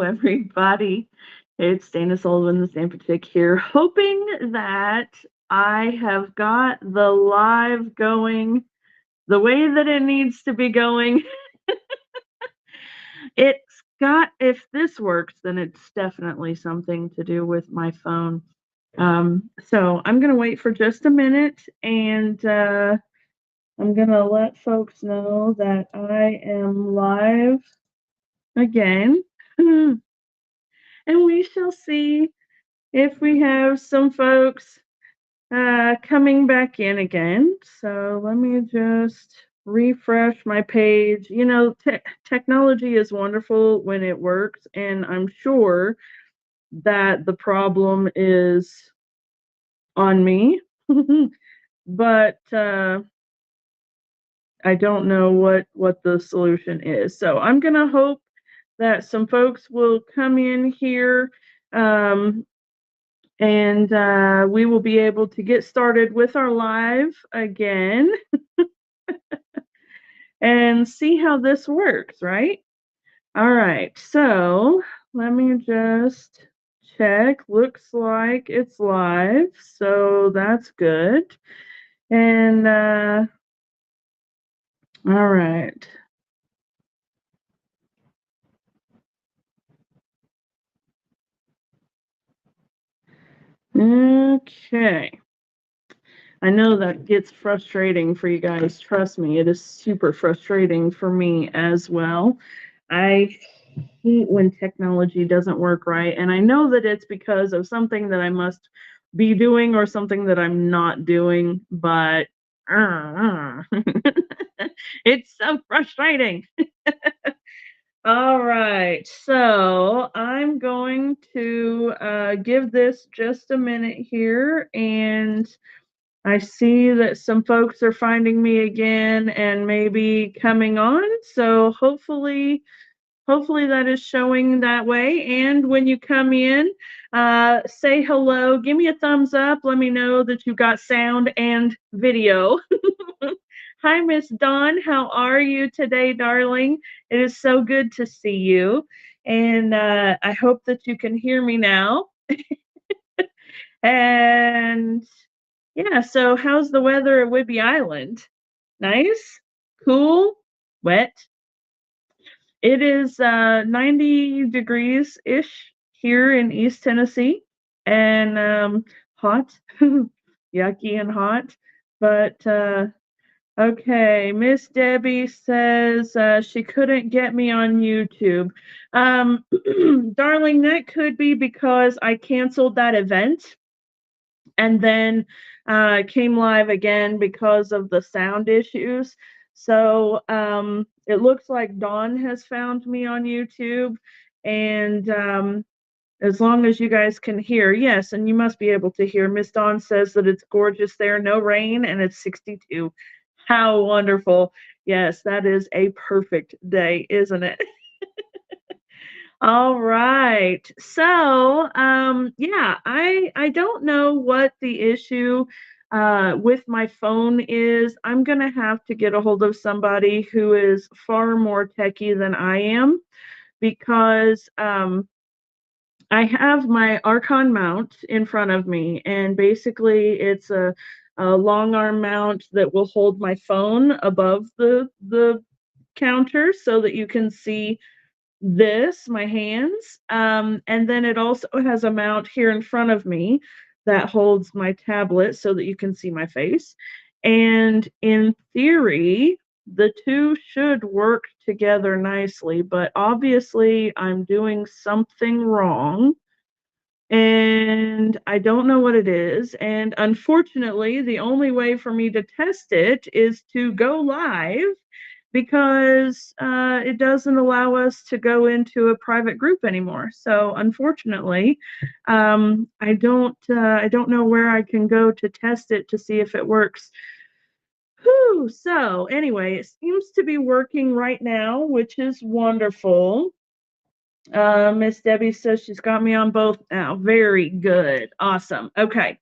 everybody. It's Dana Sullivan, the Stampin' Chick here, hoping that I have got the live going the way that it needs to be going. It's got, if this works, then it's definitely something to do with my phone. So I'm going to wait for just a minute and I'm going to let folks know that I am live again. And we shall see if we have some folks coming back in again. So let me just refresh my page. You know, technology is wonderful when it works, and I'm sure that the problem is on me, but I don't know what the solution is. So I'm gonna hope that some folks will come in here. Um, and we will be able to get started with our live again and see how this works, right? All right, so let me just check. Looks like it's live, so that's good. And all right. Okay. I know that gets frustrating for you guys. Trust me, it is super frustrating for me as well. I hate when technology doesn't work right, and I know that it's because of something that I must be doing or something that I'm not doing, but it's so frustrating. All right, so I'm going to give this just a minute here, and I see that some folks are finding me again and maybe coming on. So hopefully that is showing that way. And when you come in, say hello, give me a thumbs up, let me know that you got sound and video. Hi, Miss Dawn. How are you today, darling? It is so good to see you. And I hope that you can hear me now. And yeah, so how's the weather at Whidbey Island? Nice? Cool? Wet? It is 90 degrees ish here in East Tennessee and hot, yucky and hot. But okay, Miss Debbie says she couldn't get me on YouTube. Darling, that could be because I canceled that event and then came live again because of the sound issues. So it looks like Dawn has found me on YouTube, and as long as you guys can hear, yes, and you must be able to hear. Miss Dawn says that it's gorgeous there, no rain, and it's 62. How wonderful! Yes, that is a perfect day, isn't it? All right. So, yeah, I don't know what the issue with my phone is. I'm gonna have to get a hold of somebody who is far more techie than I am because I have my Archon mount in front of me, and basically it's a long arm mount that will hold my phone above the counter so that you can see this, my hands, and then it also has a mount here in front of me that holds my tablet so that you can see my face. And in theory, the two should work together nicely, but obviously I'm doing something wrong and I don't know what it is. And unfortunately, the only way for me to test it is to go live because it doesn't allow us to go into a private group anymore. So unfortunately, I don't know where I can go to test it to see if it works. Whew, so anyway, it seems to be working right now, which is wonderful. Miss Debbie says she's got me on both now. Very good. Awesome. Okay.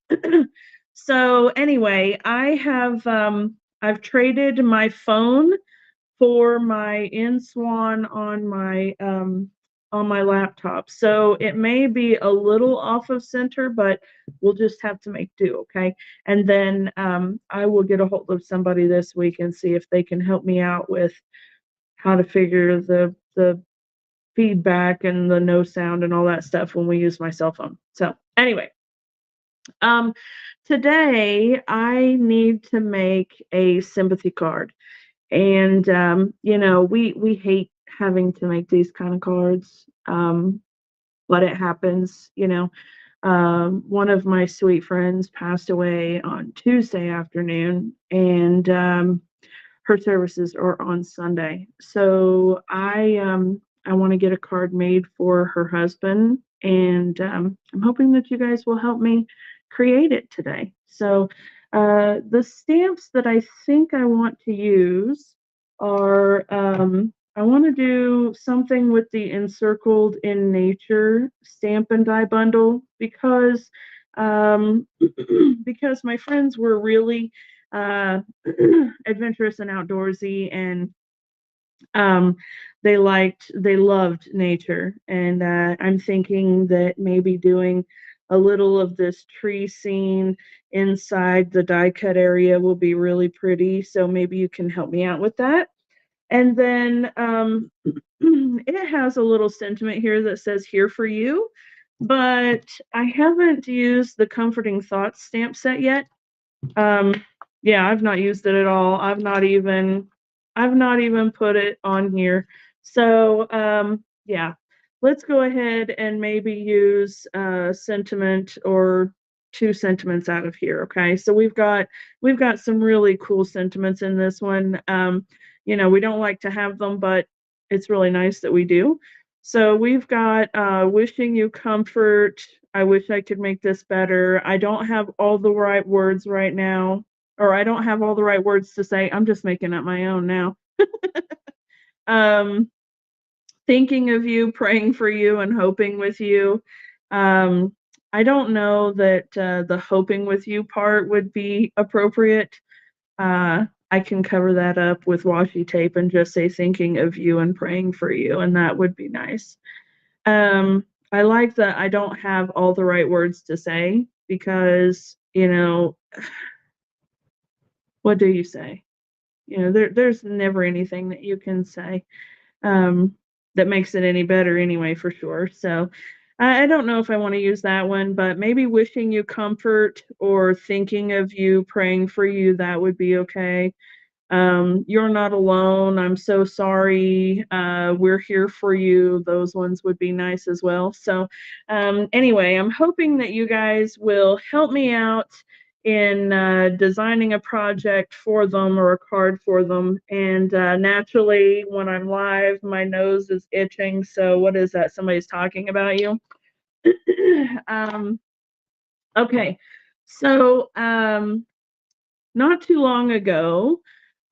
So anyway, I've traded my phone for my InSwan on my on my laptop. So it may be a little off of center, but we'll just have to make do, okay? And then I will get a hold of somebody this week and see if they can help me out with how to figure the feedback and the no sound and all that stuff when we use my cell phone. So anyway, um, today I need to make a sympathy card. And we hate having to make these kind of cards. But it happens. One of my sweet friends passed away on Tuesday afternoon, and her services are on Sunday. So I want to get a card made for her husband, and I'm hoping that you guys will help me create it today. So the stamps that I think I want to use are I want to do something with the Encircled in Nature stamp and die bundle because my friends were really adventurous and outdoorsy, and um, they loved nature. And I'm thinking that maybe doing a little of this tree scene inside the die cut area will be really pretty. So maybe you can help me out with that. And then it has a little sentiment here that says "Here for you," but I haven't used the Comforting Thoughts stamp set yet. Um, yeah, I've not used it at all. I've not even put it on here. So, yeah, let's go ahead and maybe use sentiment or two sentiments out of here. Okay, so we've got some really cool sentiments in this one. We don't like to have them, but it's really nice that we do. So we've got wishing you comfort. I wish I could make this better. I don't have all the right words right now, or I don't have all the right words to say. I'm just making up my own now. um, Thinking of you, praying for you, and hoping with you. Um, I don't know that the hoping with you part would be appropriate. I can cover that up with washi tape and just say thinking of you and praying for you, and that would be nice. I like that I don't have all the right words to say because, what do you say? There's never anything that you can say um, that makes it any better anyway, for sure. So I don't know if I want to use that one, but maybe wishing you comfort or thinking of you, praying for you, that would be okay. You're not alone. I'm so sorry. We're here for you. Those ones would be nice as well. So, anyway, I'm hoping that you guys will help me out in designing a project for them or a card for them. And naturally, when I'm live, my nose is itching. So, what is that? Somebody's talking about you? um, okay. So, not too long ago,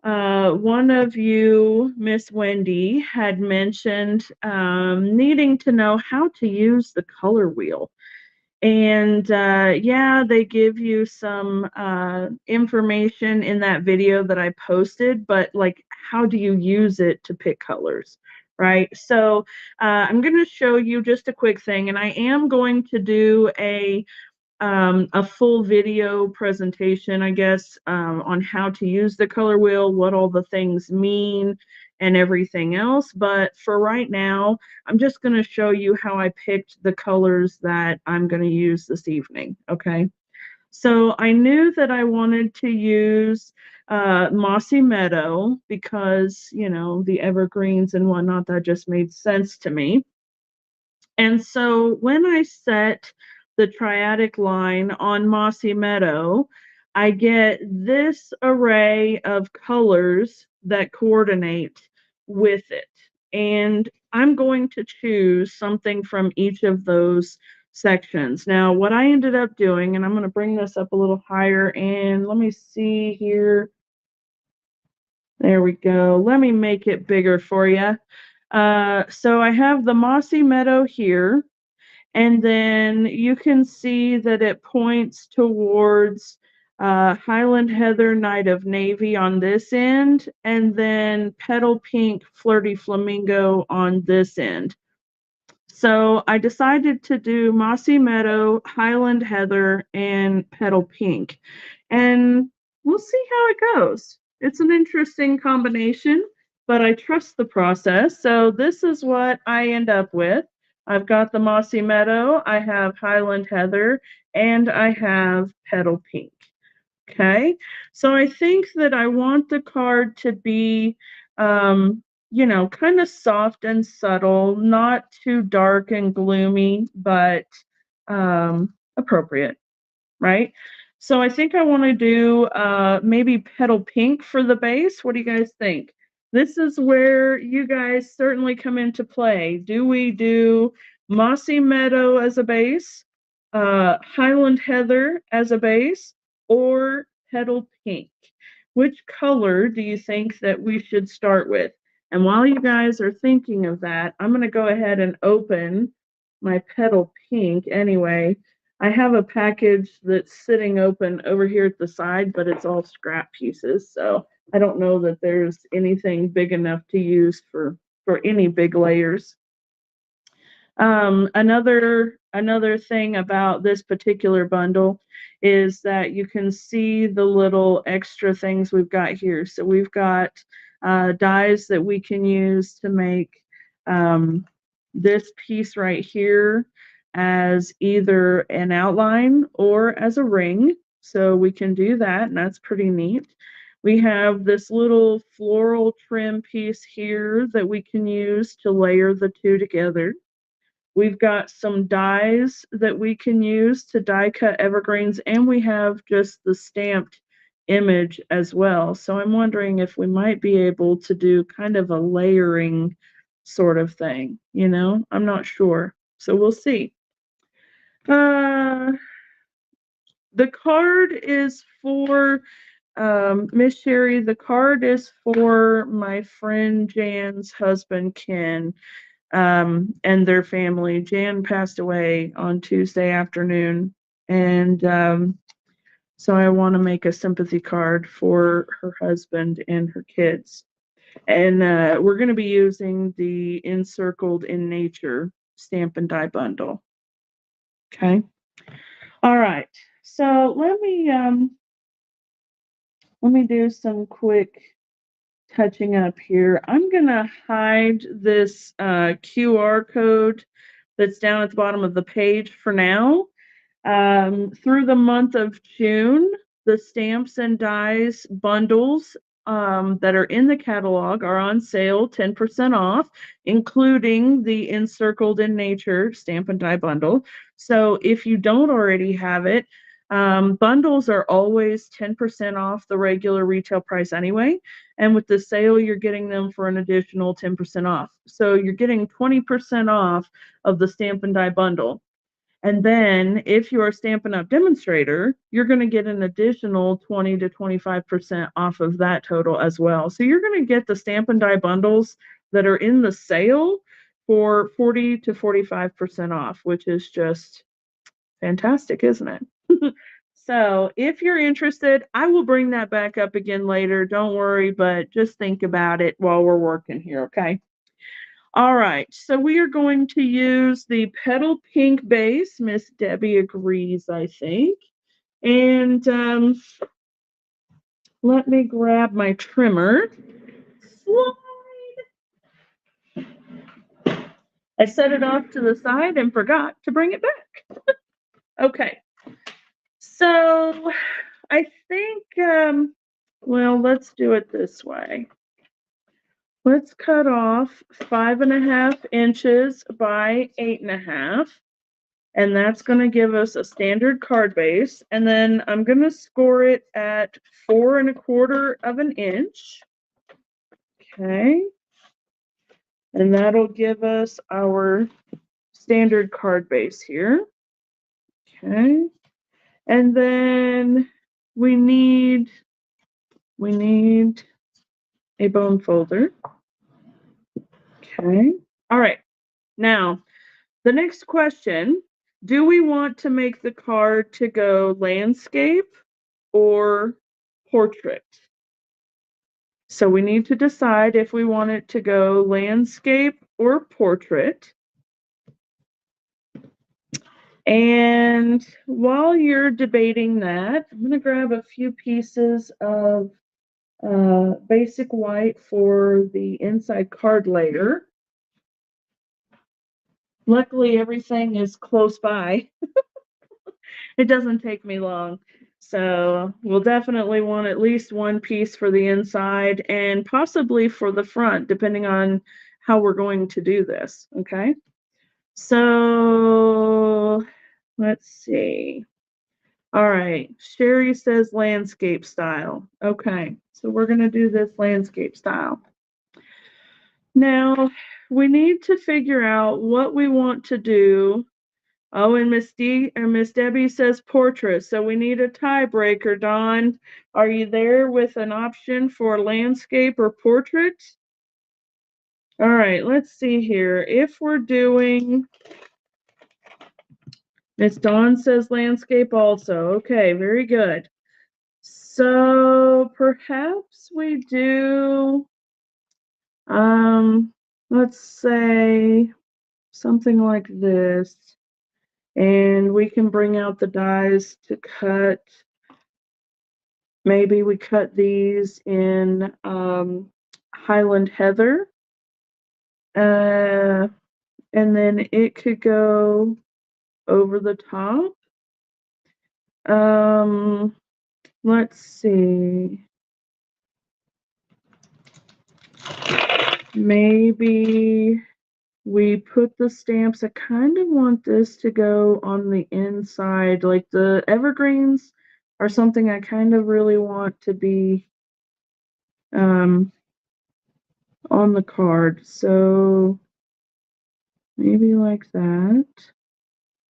one of you, Miss Wendy, had mentioned needing to know how to use the color wheel. And yeah, they give you some information in that video that I posted, but like, how do you use it to pick colors? Right. So I'm going to show you just a quick thing, and I am going to do a full video presentation, I guess, on how to use the color wheel, what all the things mean, and everything else. But for right now, I'm just going to show you how I picked the colors that I'm going to use this evening. Okay. So I knew that I wanted to use Mossy Meadow because, the evergreens and whatnot, that just made sense to me. And so when I set the triadic line on Mossy Meadow, I get this array of colors that coordinate with it. And I'm going to choose something from each of those sections. Now, what I ended up doing, and I'm going to bring this up a little higher, and let me see here. There we go. Let me make it bigger for you. So I have the Mossy Meadow here. And then you can see that it points towards Highland Heather, Night of Navy on this end, and then Petal Pink, Flirty Flamingo on this end. So I decided to do Mossy Meadow, Highland Heather, and Petal Pink. And we'll see how it goes. It's an interesting combination, but I trust the process. So this is what I end up with. I've got the Mossy Meadow, I have Highland Heather, and I have Petal Pink. Okay. So I think that I want the card to be, kind of soft and subtle, not too dark and gloomy, but appropriate, right? So I think I want to do maybe Petal Pink for the base. What do you guys think? This is where you guys certainly come into play. Do we do Mossy Meadow as a base, Highland Heather as a base, or Petal Pink? Which color do you think that we should start with? And while you guys are thinking of that, I'm going to go ahead and open my Petal Pink anyway. I have a package that's sitting open over here at the side, but it's all scrap pieces. So I don't know that there's anything big enough to use for any big layers. Another thing about this particular bundle is that you can see the little extra things we've got here. So we've got dies that we can use to make this piece right here as either an outline or as a ring. So we can do that, and that's pretty neat. We have this little floral trim piece here that we can use to layer the two together. We've got some dies that we can use to die cut evergreens, and we have just the stamped image as well. So I'm wondering if we might be able to do kind of a layering sort of thing, I'm not sure. So we'll see. The card is for Miss Sherry. The card is for my friend Jan's husband, Ken, and their family. Jan passed away on Tuesday afternoon, and so I want to make a sympathy card for her husband and her kids. And we're going to be using the Encircled in Nature Stampin' Die bundle. Okay. All right. So let me do some quick touching up here. I'm going to hide this QR code that's down at the bottom of the page for now. Through the month of June, the stamps and dies bundles that are in the catalog are on sale, 10% off, including the Encircled in Nature Stamp and Die bundle. So if you don't already have it, bundles are always 10% off the regular retail price anyway. And with the sale, you're getting them for an additional 10% off. So you're getting 20% off of the Stamp and Die bundle. And then if you're a Stampin' Up! Demonstrator, you're going to get an additional 20 to 25% off of that total as well. So you're going to get the Stampin' Die bundles that are in the sale for 40 to 45% off, which is just fantastic, isn't it? So if you're interested, I will bring that back up again later. Don't worry, but just think about it while we're working here, okay? All right, so we are going to use the Petal Pink base. Miss Debbie agrees, I think. And let me grab my trimmer. Slide. I set it off to the side and forgot to bring it back. Okay, so I think, well, let's do it this way. Let's cut off 5.5 inches by 8.5. And that's going to give us a standard card base. And then I'm going to score it at 4.25 of an inch. Okay. And that'll give us our standard card base here. Okay. And then we need a bone folder. Okay. All right. Now, the next question, do we want to make the card to go landscape or portrait? So we need to decide if we want it to go landscape or portrait. And while you're debating that, I'm going to grab a few pieces of basic white for the inside card layer. Luckily, everything is close by. It doesn't take me long. So we'll definitely want at least one piece for the inside and possibly for the front, depending on how we're going to do this, okay? So let's see. All right, Sherry says landscape style. Okay, so we're gonna do this landscape style. Now, we need to figure out what we want to do. Oh, and Miss Debbie says portrait. So we need a tiebreaker. Dawn, are you there with an option for landscape or portrait? All right, let's see here. If we're doing, Miss Dawn says landscape also. Okay, very good. So perhaps we do, let's say something like this. And we can bring out the dies to cut. Maybe we cut these in Highland Heather. And then it could go over the top. Let's see. Maybe we put the stamps. I kind of want this to go on the inside, like the evergreens are something I kind of really want to be on the card. So maybe like that.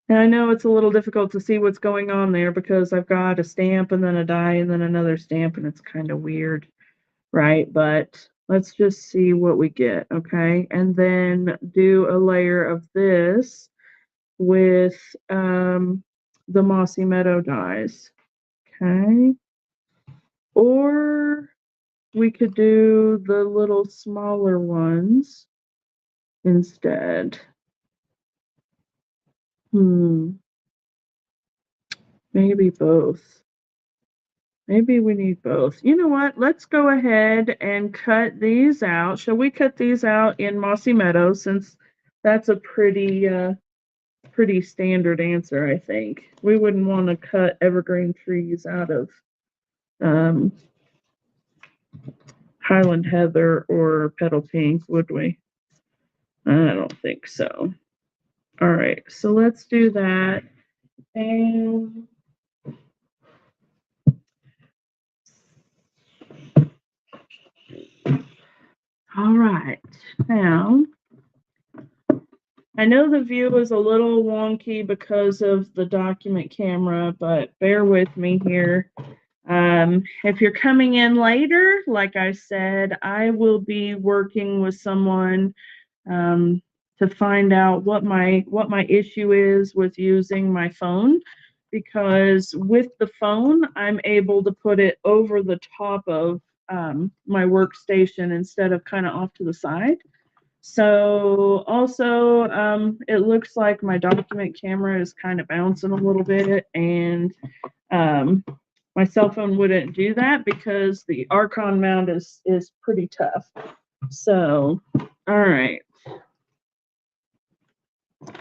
And I know it's a little difficult to see what's going on there because I've got a stamp and then a die and then another stamp, and it's kind of weird, right? But let's just see what we get, okay? And then do a layer of this with the Mossy Meadow dies, okay? Or we could do the little smaller ones instead. Maybe both. Maybe we need both. You know what? Let's go ahead and cut these out. Shall we cut these out in Mossy Meadow, since that's a pretty standard answer, I think. We wouldn't want to cut evergreen trees out of Highland Heather or Petal Pink, would we? I don't think so. All right, so let's do that. And all right, now I know the view is a little wonky because of the document camera, but bear with me here. If you're coming in later, like I said, I will be working with someone to find out what my issue is with using my phone, because with the phone, I'm able to put it over the top of my workstation instead of kind of off to the side. So also, it looks like my document camera is kind of bouncing a little bit, and my cell phone wouldn't do that because the Archon mount is pretty tough. So, all right.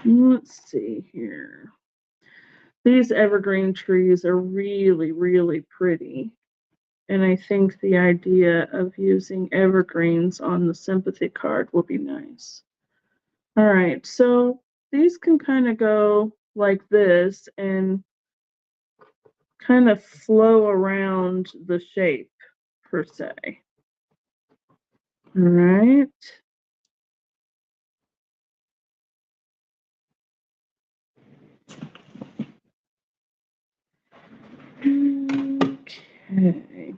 Let's see here. These evergreen trees are really, really pretty. And I think the idea of using evergreens on the sympathy card will be nice. All right, so these can kind of go like this and kind of flow around the shape, per se. All right. Okay.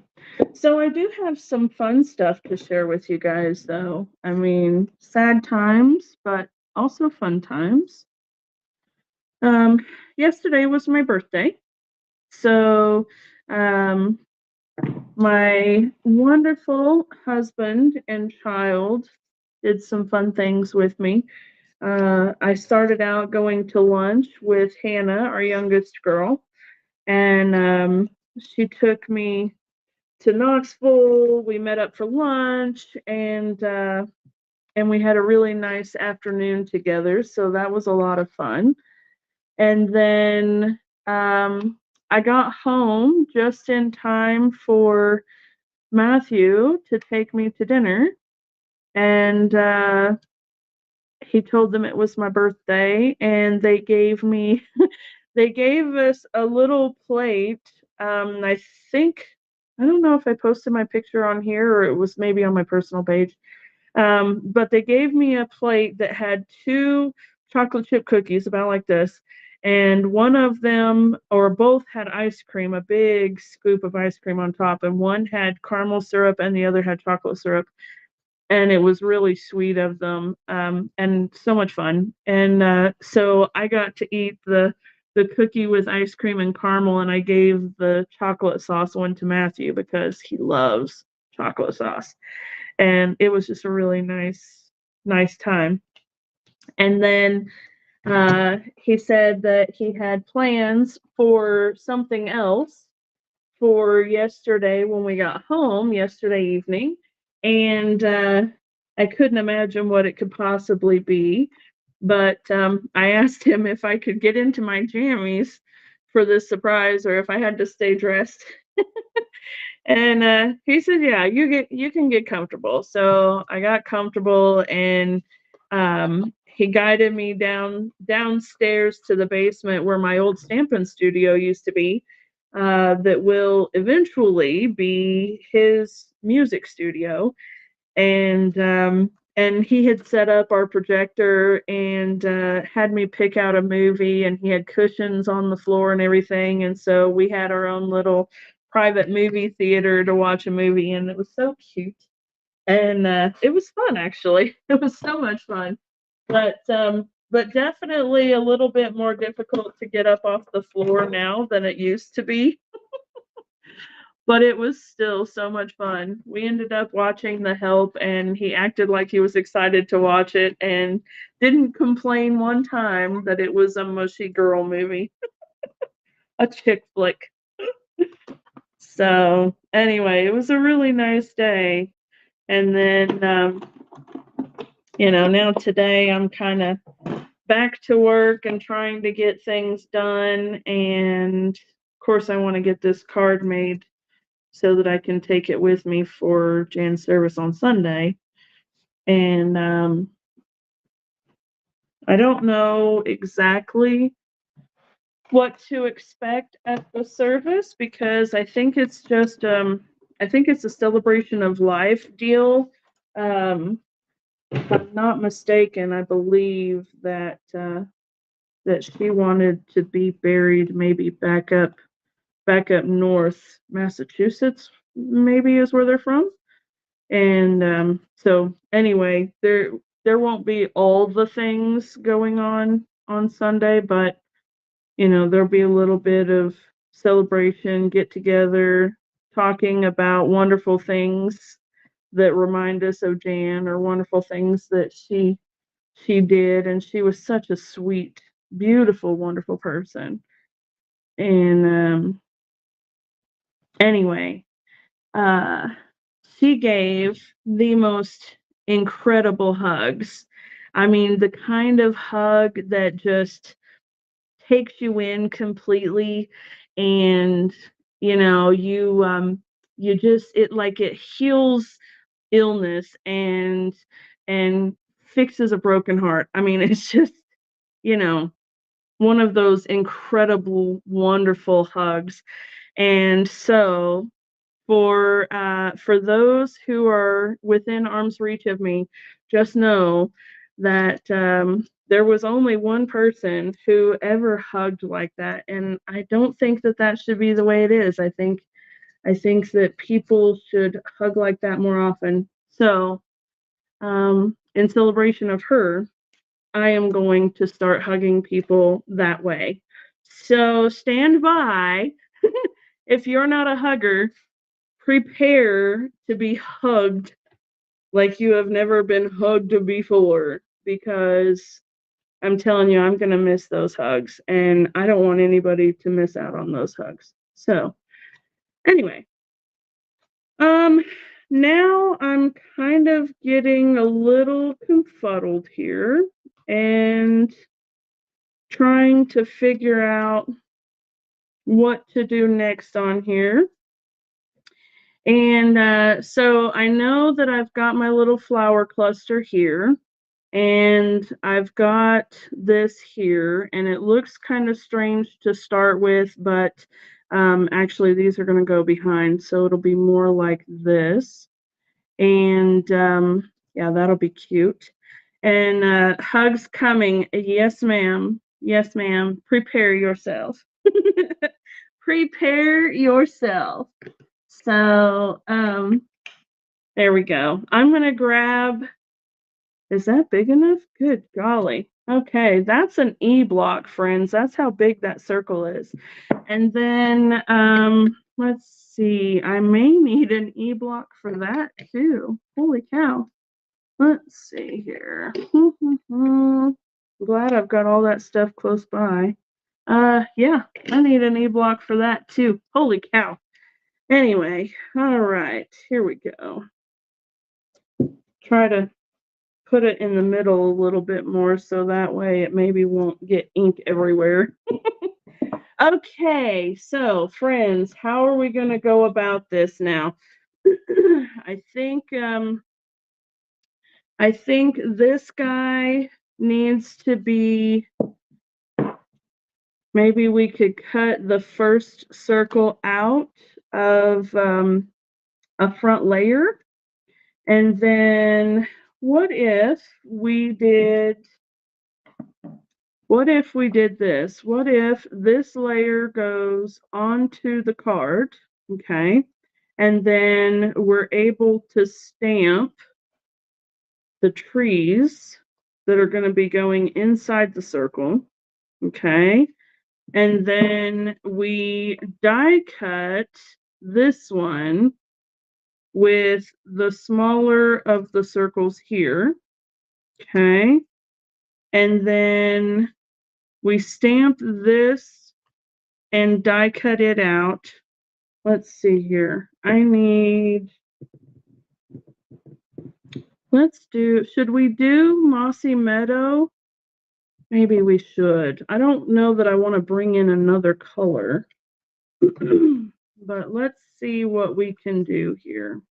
So I do have some fun stuff to share with you guys, though. I mean, sad times, but also fun times. Yesterday was my birthday. So, my wonderful husband and child did some fun things with me. I started out going to lunch with Hannah, our youngest girl, and she took me to Knoxville. We met up for lunch, and we had a really nice afternoon together. So that was a lot of fun. And then I got home just in time for Matthew to take me to dinner, and he told them it was my birthday, and they gave us a little plate. I think, I don't know if I posted my picture on here or it was maybe on my personal page. But they gave me a plate that had two chocolate chip cookies about like this, and one of them, or both, had ice cream, a big scoop of ice cream on top, and one had caramel syrup and the other had chocolate syrup. And it was really sweet of them, and so much fun. And so I got to eat the cookie with ice cream and caramel, and I gave the chocolate sauce one to Matthew because he loves chocolate sauce. And it was just a really nice time. And then he said that he had plans for something else for yesterday when we got home yesterday evening, and I couldn't imagine what it could possibly be. But I asked him if I could get into my jammies for this surprise or if I had to stay dressed. And he said, "Yeah, you can get comfortable." So I got comfortable, and he guided me downstairs to the basement where my old Stampin studio used to be. That will eventually be his music studio, and he had set up our projector and had me pick out a movie, and he had cushions on the floor and everything, and so we had our own little private movie theater to watch a movie, and it was so cute, and it was fun actually. It was so much fun, but definitely a little bit more difficult to get up off the floor now than it used to be. But it was still so much fun. We ended up watching The Help, and he acted like he was excited to watch it and didn't complain one time that it was a mushy girl movie, a chick flick. So, anyway, it was a really nice day. And then, now today I'm kind of back to work and trying to get things done. And of course, I want to get this card made so that I can take it with me for Jan's service on Sunday. And I don't know exactly what to expect at the service because I think it's just I think it's a celebration of life deal. If I'm not mistaken, I believe that she wanted to be buried maybe back up north, Massachusetts, maybe is where they're from. And so anyway, there won't be all the things going on Sunday, but there'll be a little bit of celebration, get together, talking about wonderful things that remind us of Jan or wonderful things that she did, and she was such a sweet, beautiful, wonderful person. And anyway, uh she gave the most incredible hugs. I mean, the kind of hug that just takes you in completely, and you just, it heals illness and fixes a broken heart. I mean, it's just, you know, one of those incredible, wonderful hugs. And so for those who are within arm's reach of me, just know that there was only one person who ever hugged like that, and I don't think that that should be the way it is. I think that people should hug like that more often. So, in celebration of her, I am going to start hugging people that way. So stand by. If you're not a hugger, prepare to be hugged like you have never been hugged before, because I'm telling you, I'm going to miss those hugs, and I don't want anybody to miss out on those hugs. So, anyway, um, now I'm kind of getting a little confuddled here and trying to figure out what to do next on here. And so I know that I've got my little flower cluster here, and I've got this here, and it looks kind of strange to start with, but actually these are going to go behind, so it'll be more like this. And yeah, that'll be cute. And hugs coming. Yes, ma'am. Yes, ma'am. Prepare yourself. Prepare yourself. So there we go. I'm going to grab, is that big enough? Good golly. Okay, that's an E block, friends. That's how big that circle is. And then let's see. I may need an E block for that too. Holy cow. Let's see here. I'm glad I've got all that stuff close by. Yeah, I need an E block for that too. Holy cow. Anyway, all right, here we go. Try to put it in the middle a little bit more so that way it maybe won't get ink everywhere. Okay, so friends, how are we going to go about this now? I think this guy needs to be, maybe we could cut the first circle out of a front layer. And then what if we did this? What if this layer goes onto the card, okay? And then we're able to stamp the trees that are going to be going inside the circle, okay? And then we die cut this one with the smaller of the circles here, okay? And then we stamp this and die cut it out. Let's see here. Should we do Mossy Meadow? Maybe we should. I don't know that I want to bring in another color, but let's see what we can do here.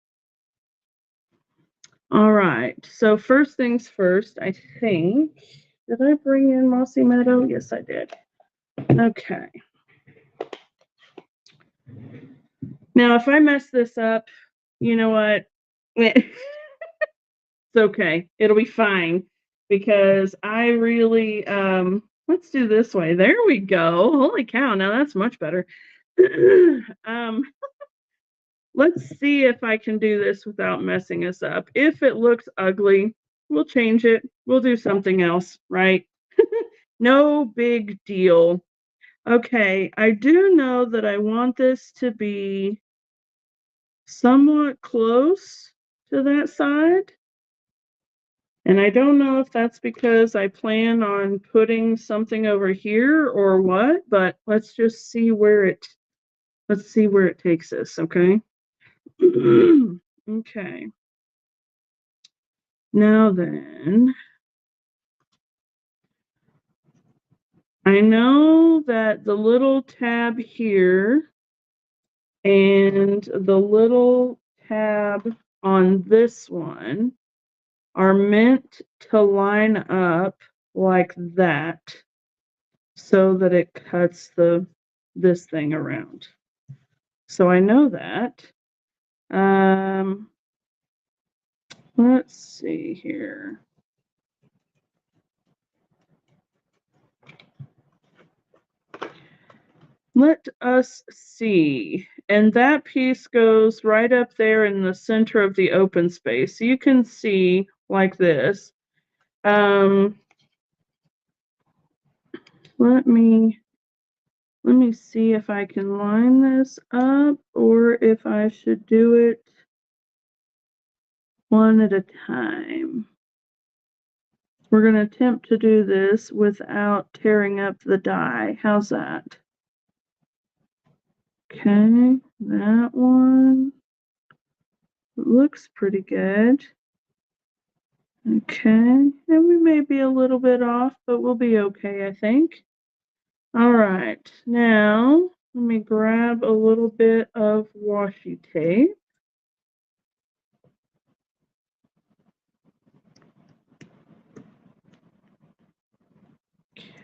All right, so first things first, I think, did I bring in Mossy Meadow? Yes, I did. Okay. Now, if I mess this up, you know what? It's okay. It'll be fine because I really, let's do this way. There we go. Holy cow. Now that's much better. Let's see if I can do this without messing us up. If it looks ugly, we'll change it. We'll do something else, right? No big deal. Okay, I do know that I want this to be somewhat close to that side. And I don't know if that's because I plan on putting something over here or what, but let's just see where it takes us, okay? Okay. Now then, I know that the little tab here and the little tab on this one are meant to line up like that so that it cuts this thing around. So I know that. Let's see here. Let us see. And that piece goes right up there in the center of the open space. So you can see like this. Let me see if I can line this up or if I should do it one at a time. We're going to attempt to do this without tearing up the die. How's that? Okay, that one looks pretty good. Okay, and we may be a little bit off, but we'll be okay, I think. All right, now let me grab a little bit of washi tape.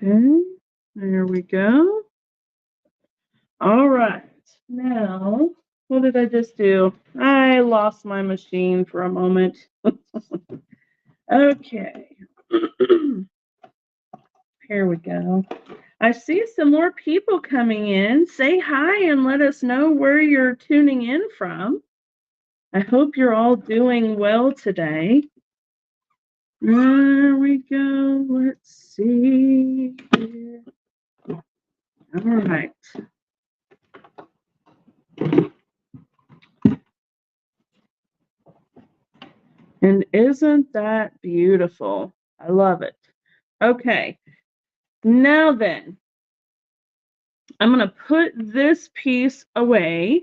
Okay, there we go. All right, now, what did I just do? I lost my machine for a moment. Okay. Here we go. I see some more people coming in. Say hi and let us know where you're tuning in from. I hope you're all doing well today. There we go. Let's see here. All right. And isn't that beautiful? I love it. Okay. Now then, I'm going to put this piece away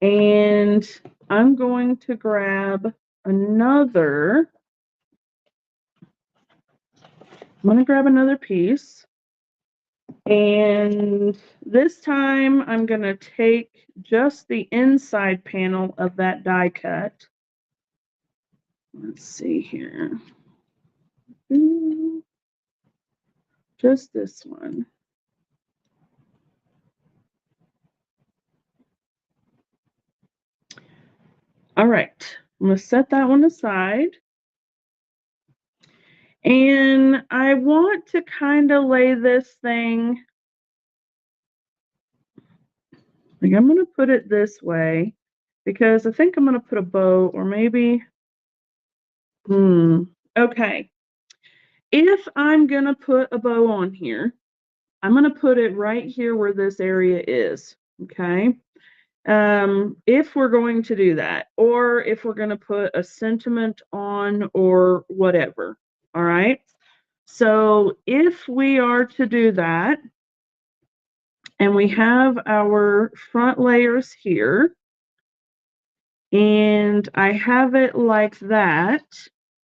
and I'm going to grab another. I'm going to grab another piece. And this time I'm going to take just the inside panel of that die cut. Let's see here. Just this one. All right, I'm going to set that one aside. And I want to kind of lay this thing, like I'm going to put it this way because I think I'm going to put a bow or maybe, okay. If I'm going to put a bow on here, I'm going to put it right here where this area is, okay? If we're going to do that, or if we're going to put a sentiment on or whatever, all right? So if we are to do that, and we have our front layers here, and I have it like that,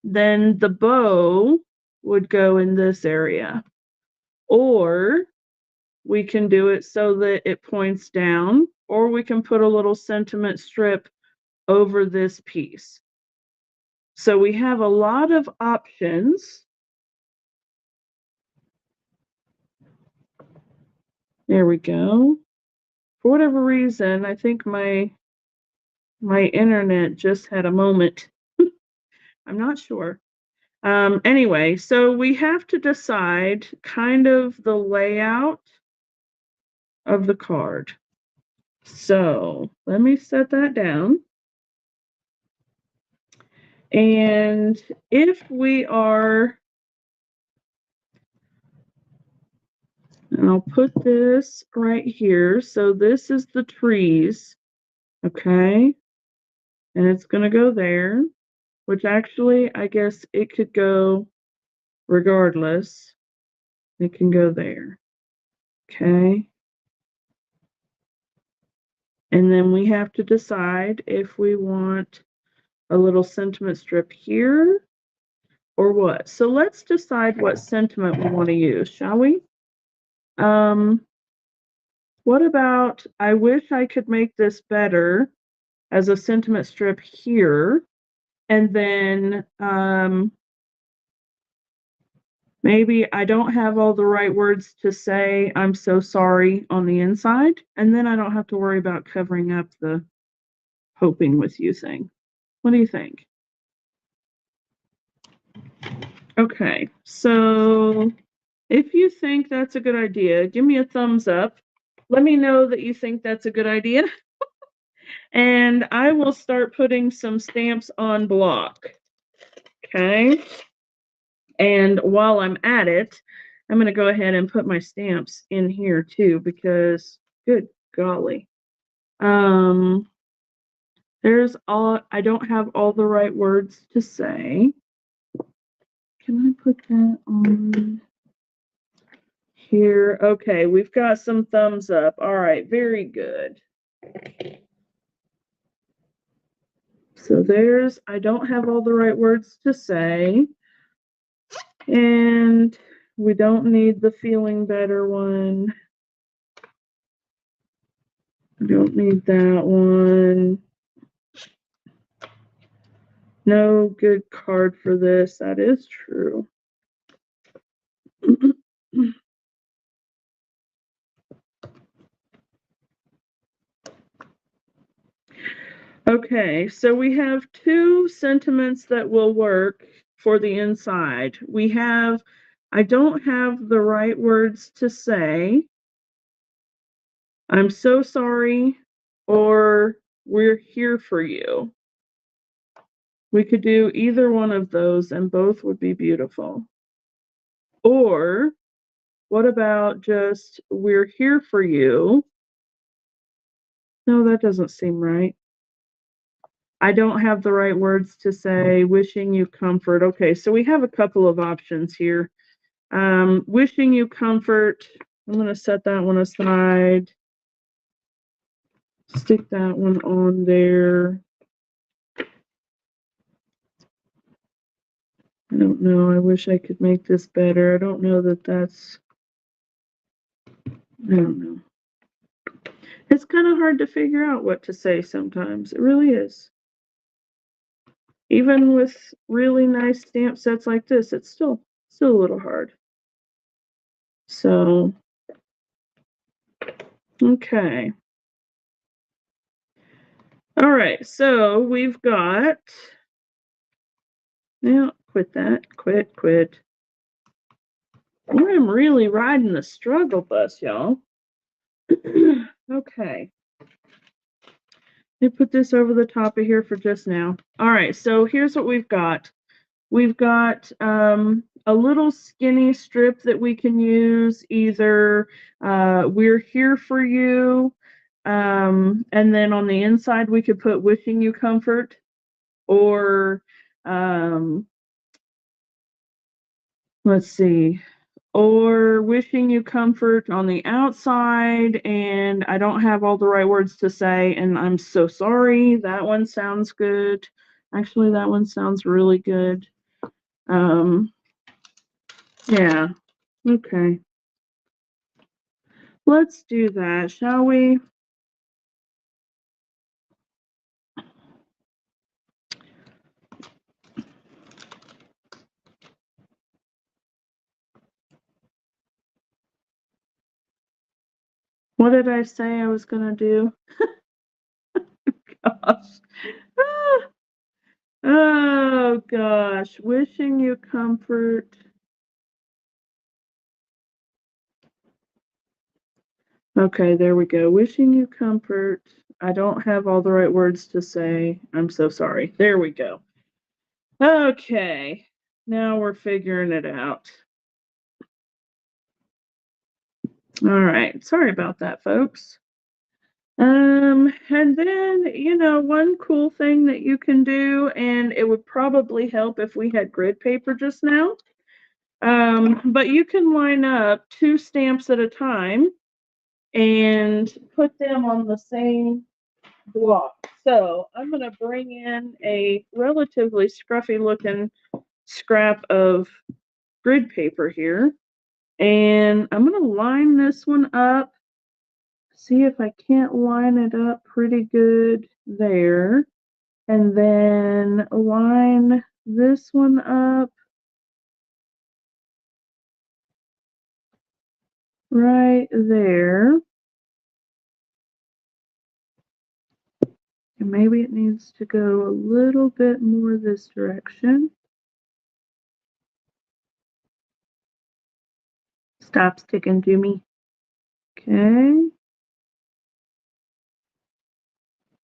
then the bow would go in this area. Or we can do it so that it points down, or we can put a little sentiment strip over this piece. So we have a lot of options. There we go. For whatever reason, I think my internet just had a moment. I'm not sure. Anyway, so we have to decide kind of the layout of the card. So let me set that down. And if we are, and I'll put this right here. So this is the trees, okay? And it's going to go there, which actually, I guess it could go regardless. It can go there, okay? And then we have to decide if we want a little sentiment strip here or what. So let's decide what sentiment we want to use, shall we? What about, I wish I could make this better as a sentiment strip here, and then maybe I don't have all the right words to say I'm so sorry on the inside, and then I don't have to worry about covering up the hoping with you thing. What do you think? Okay, so if you think that's a good idea, give me a thumbs up. Let me know that you think that's a good idea. And I will start putting some stamps on block. Okay. And while I'm at it, I'm going to go ahead and put my stamps in here too, because good golly. I don't have all the right words to say. can I put that on here? Okay, we've got some thumbs up. All right, very good. So there's, I don't have all the right words to say. And we don't need the feeling better one. We don't need that one. No good card for this. That is true. Okay, so we have two sentiments that will work for the inside. We have, I don't have the right words to say, I'm so sorry, or we're here for you. We could do either one of those and both would be beautiful. Or what about just we're here for you? No, that doesn't seem right. I don't have the right words to say, wishing you comfort. Okay, so we have a couple of options here. Wishing you comfort. I'm going to set that one aside. Stick that one on there. I don't know. I wish I could make this better. I don't know that that's, I don't know. It's kind of hard to figure out what to say sometimes. It really is. Even with really nice stamp sets like this, it's still a little hard. So, okay. All right, so we've got, now quit that, quit. I'm really riding the struggle bus, y'all. Okay. Let me put this over the top of here for just now. All right, so here's what we've got. We've got a little skinny strip that we can use, either we're here for you, and then on the inside we could put wishing you comfort, or let's see, or wishing you comfort on the outside, and I don't have all the right words to say, and I'm so sorry. That one sounds good. Actually, that one sounds really good. Yeah, okay. Let's do that, shall we? What did I say I was gonna do? Gosh. Ah. Oh gosh, wishing you comfort. Okay, there we go. Wishing you comfort. I don't have all the right words to say. I'm so sorry. There we go. Okay, now we're figuring it out. All right, sorry about that, folks. And then, one cool thing that you can do, and it would probably help if we had grid paper just now, but you can line up two stamps at a time and put them on the same block. So I'm going to bring in a relatively scruffy looking scrap of grid paper here, and I'm going to line this one up. See if I can't line it up pretty good there. And then line this one up right there. And maybe it needs to go a little bit more this direction. Stop sticking to me. Okay.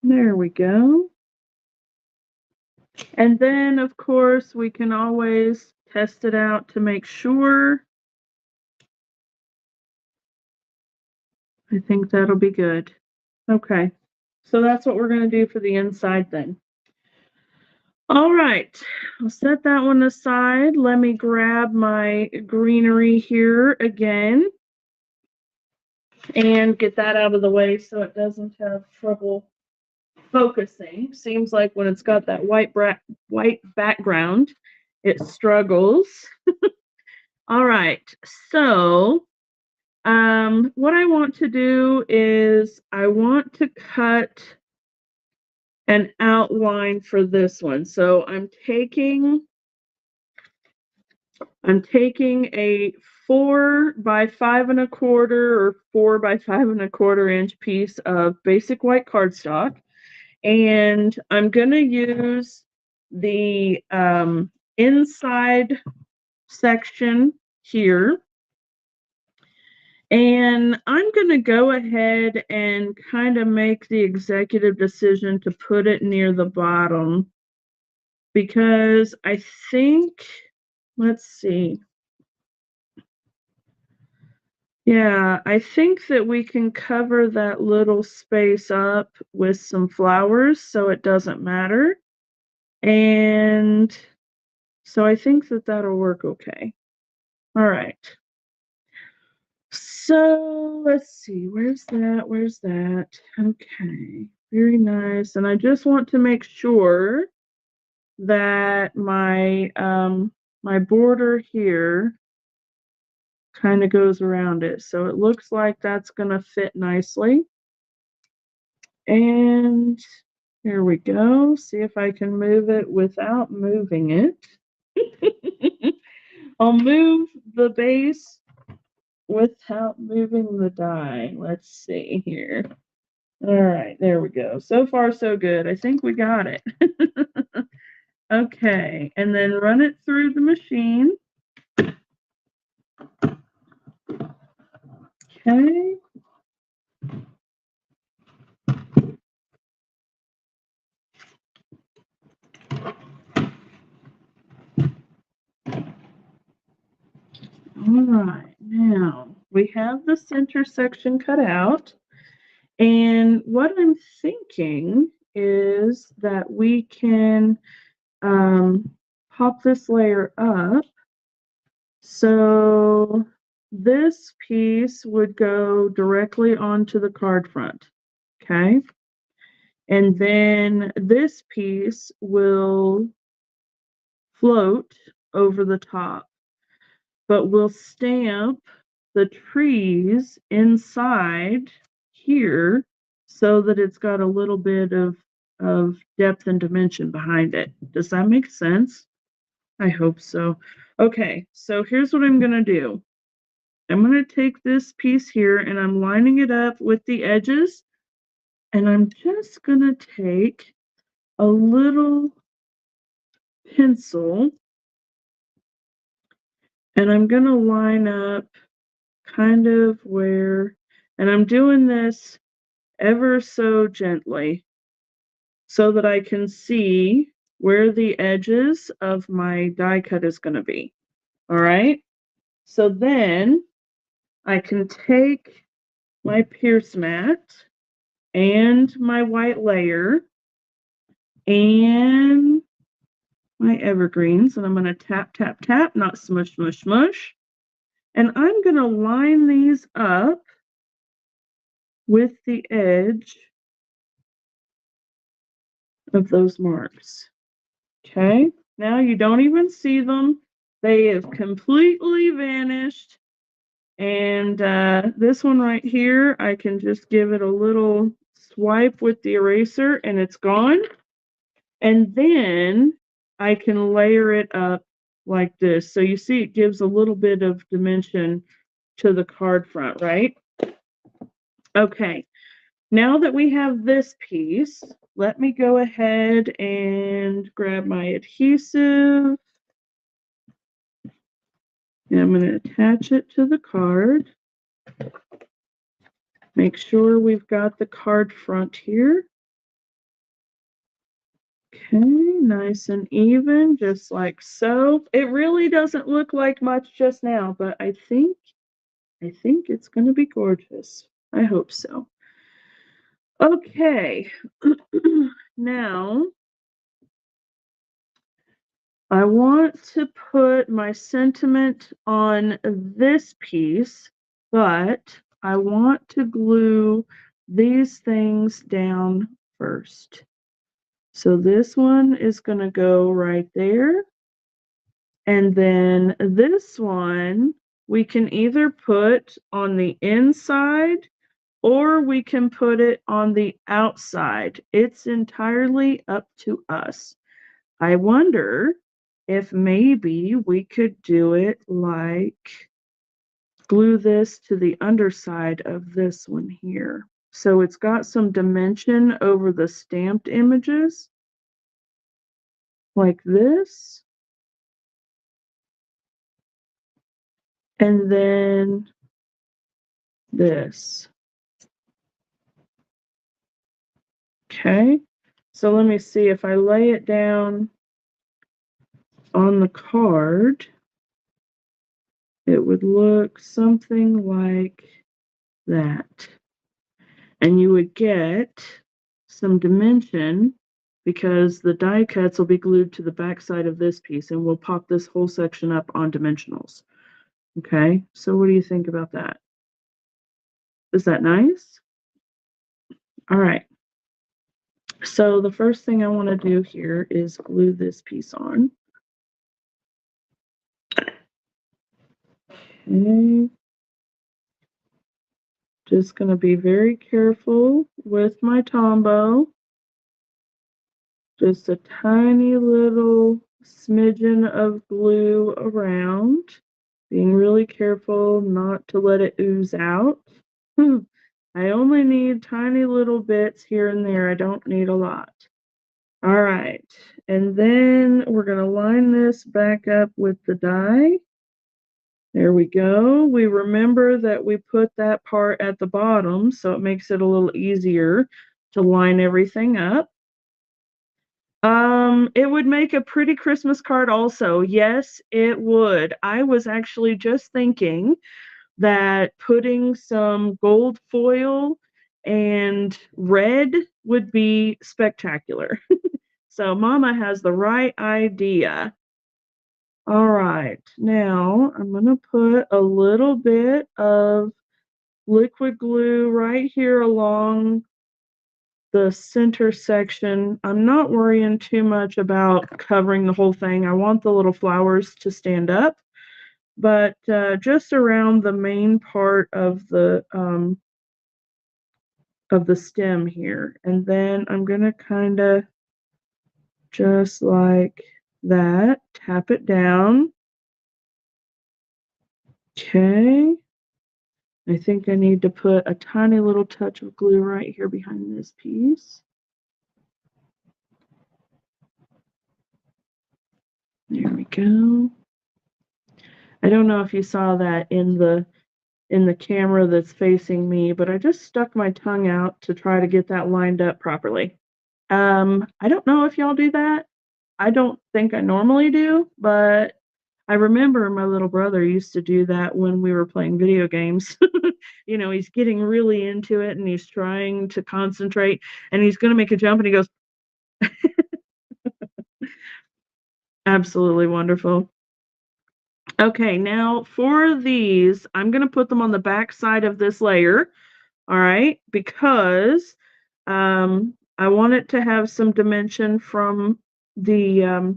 There we go. And then, of course, we can always test it out to make sure. I think that'll be good. Okay. So that's what we're going to do for the inside then. All right, I'll set that one aside. Let me grab my greenery here again and get that out of the way so it doesn't have trouble focusing. Seems like when it's got that white background, it struggles. All right, so what I want to do is I want to cut an outline for this one. So I'm taking a 4 by 5 1/4 or 4 by 5 1/4 inch piece of basic white cardstock, and I'm gonna use the inside section here, and I'm gonna go ahead and kind of make the executive decision to put it near the bottom because I think, let's see. Yeah, I think that we can cover that little space up with some flowers so it doesn't matter. And so I think that that'll work okay. All right. So let's see, where's that? Where's that? Okay, very nice. And I just want to make sure that my border here kind of goes around it. So it looks like that's gonna fit nicely. And here we go. See if I can move it without moving it. I'll move the base without moving the die. Let's see here. All right, there we go. So far, so good. I think we got it. Okay, and then run it through the machine. Okay. All right, now we have the center section cut out. And what I'm thinking is that we can pop this layer up. So this piece would go directly onto the card front, okay? And then this piece will float over the top, but we'll stamp the trees inside here so that it's got a little bit of depth and dimension behind it. Does that make sense? I hope so. Okay, so here's what I'm gonna do. I'm gonna take this piece here and I'm lining it up with the edges, and I'm just gonna take a little pencil and I'm gonna line up kind of where, and I'm doing this ever so gently so that I can see where the edges of my die cut is going to be. All right. So then I can take my pierce mat and my white layer and my evergreens, and I'm going to tap, tap, tap, not smush, smush, smush. And I'm going to line these up with the edge of those marks. Okay, now you don't even see them. They have completely vanished. And this one right here, I can just give it a little swipe with the eraser and it's gone. And then I can layer it up like this. So you see it gives a little bit of dimension to the card front, right? Okay, now that we have this piece, let me go ahead and grab my adhesive. And I'm going to attach it to the card. Make sure we've got the card front here. Okay, nice and even, just like so. It really doesn't look like much just now, but I think it's going to be gorgeous. I hope so. Okay, now I want to put my sentiment on this piece, but I want to glue these things down first. So this one is going to go right there. And then this one we can either put on the inside or we can put it on the outside. It's entirely up to us. I wonder if maybe we could do it like glue this to the underside of this one here. So it's got some dimension over the stamped images, like this. And then this. Okay, so let me see if I lay it down on the card, it would look something like that. And you would get some dimension because the die cuts will be glued to the back side of this piece, and we'll pop this whole section up on dimensionals. Okay, so what do you think about that? Is that nice? All right. So the first thing I want to do here is glue this piece on. Okay. Just going to be very careful with my Tombow. Just a tiny little smidgen of glue around. Being really careful not to let it ooze out. I only need tiny little bits here and there. I don't need a lot. All right. And then we're going to line this back up with the die. There we go. We remember that we put that part at the bottom, so it makes it a little easier to line everything up. It would make a pretty Christmas card also. Yes, it would. I was actually just thinking that putting some gold foil and red would be spectacular. So Mama has the right idea. All right, now I'm going to put a little bit of liquid glue right here along the center section. I'm not worrying too much about covering the whole thing. I want the little flowers to stand up, but just around the main part of the stem here. And then I'm going to kind of just like that, tap it down. Okay. I think I need to put a tiny little touch of glue right here behind this piece. There we go. I don't know if you saw that in the camera that's facing me, but I just stuck my tongue out to try to get that lined up properly. I don't know if y'all do that. I don't think I normally do, but I remember my little brother used to do that when we were playing video games. You know, he's getting really into it and he's trying to concentrate and he's going to make a jump and he goes, absolutely wonderful. Okay, now for these, I'm going to put them on the back side of this layer, all right, because I want it to have some dimension from the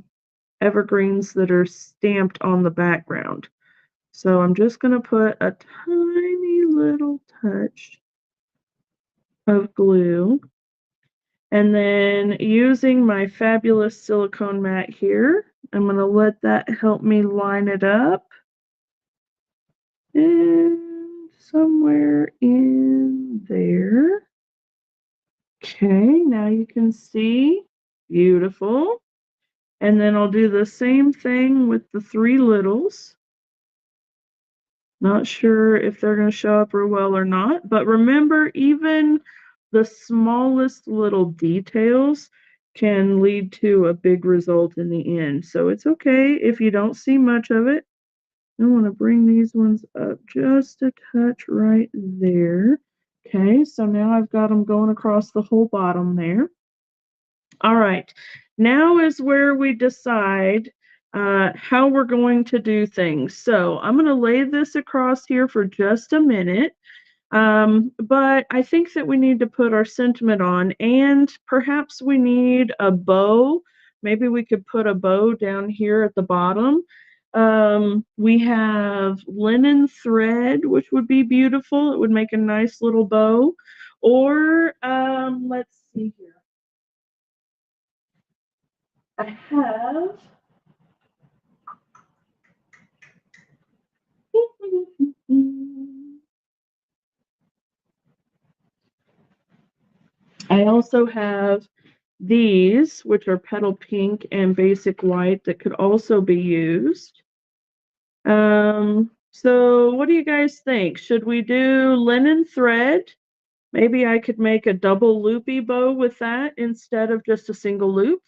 evergreens that are stamped on the background. So I'm just going to put a tiny little touch of glue. And then using my fabulous silicone mat here, I'm going to let that help me line it up. And somewhere in there. Okay, now you can see. Beautiful. And then I'll do the same thing with the three littles. Not sure if they're going to show up real well or not, but remember, even the smallest little details can lead to a big result in the end. So it's okay if you don't see much of it. I want to bring these ones up just a touch right there. Okay, so now I've got them going across the whole bottom there. All right, now is where we decide how we're going to do things. So I'm going to lay this across here for just a minute. But I think that we need to put our sentiment on, and perhaps we need a bow. Maybe we could put a bow down here at the bottom. We have linen thread, which would be beautiful. It would make a nice little bow. Or, let's see here. I have I also have these, which are petal pink and basic white, that could also be used. So what do you guys think? Should we do linen thread? Maybe I could make a double loopy bow with that instead of just a single loop.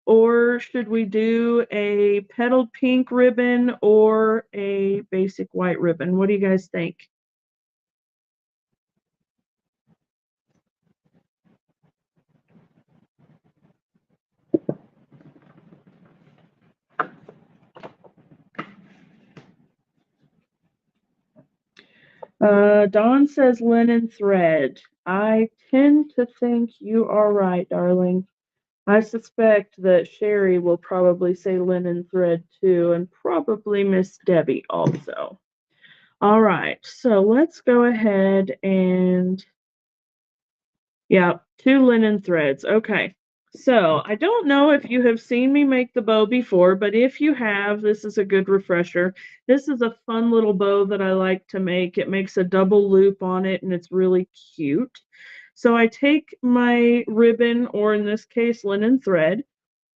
Or should we do a petal pink ribbon or a basic white ribbon? What do you guys think? Dawn says linen thread. I tend to think you are right, darling. I suspect that Sherry will probably say linen thread too, and probably Miss Debbie also. All right, so let's go ahead and, yeah, 2 linen threads. Okay. So I don't know if you have seen me make the bow before, but if you have, this is a good refresher. This is a fun little bow that I like to make. It makes a double loop on it and it's really cute. So I take my ribbon, or in this case, linen thread,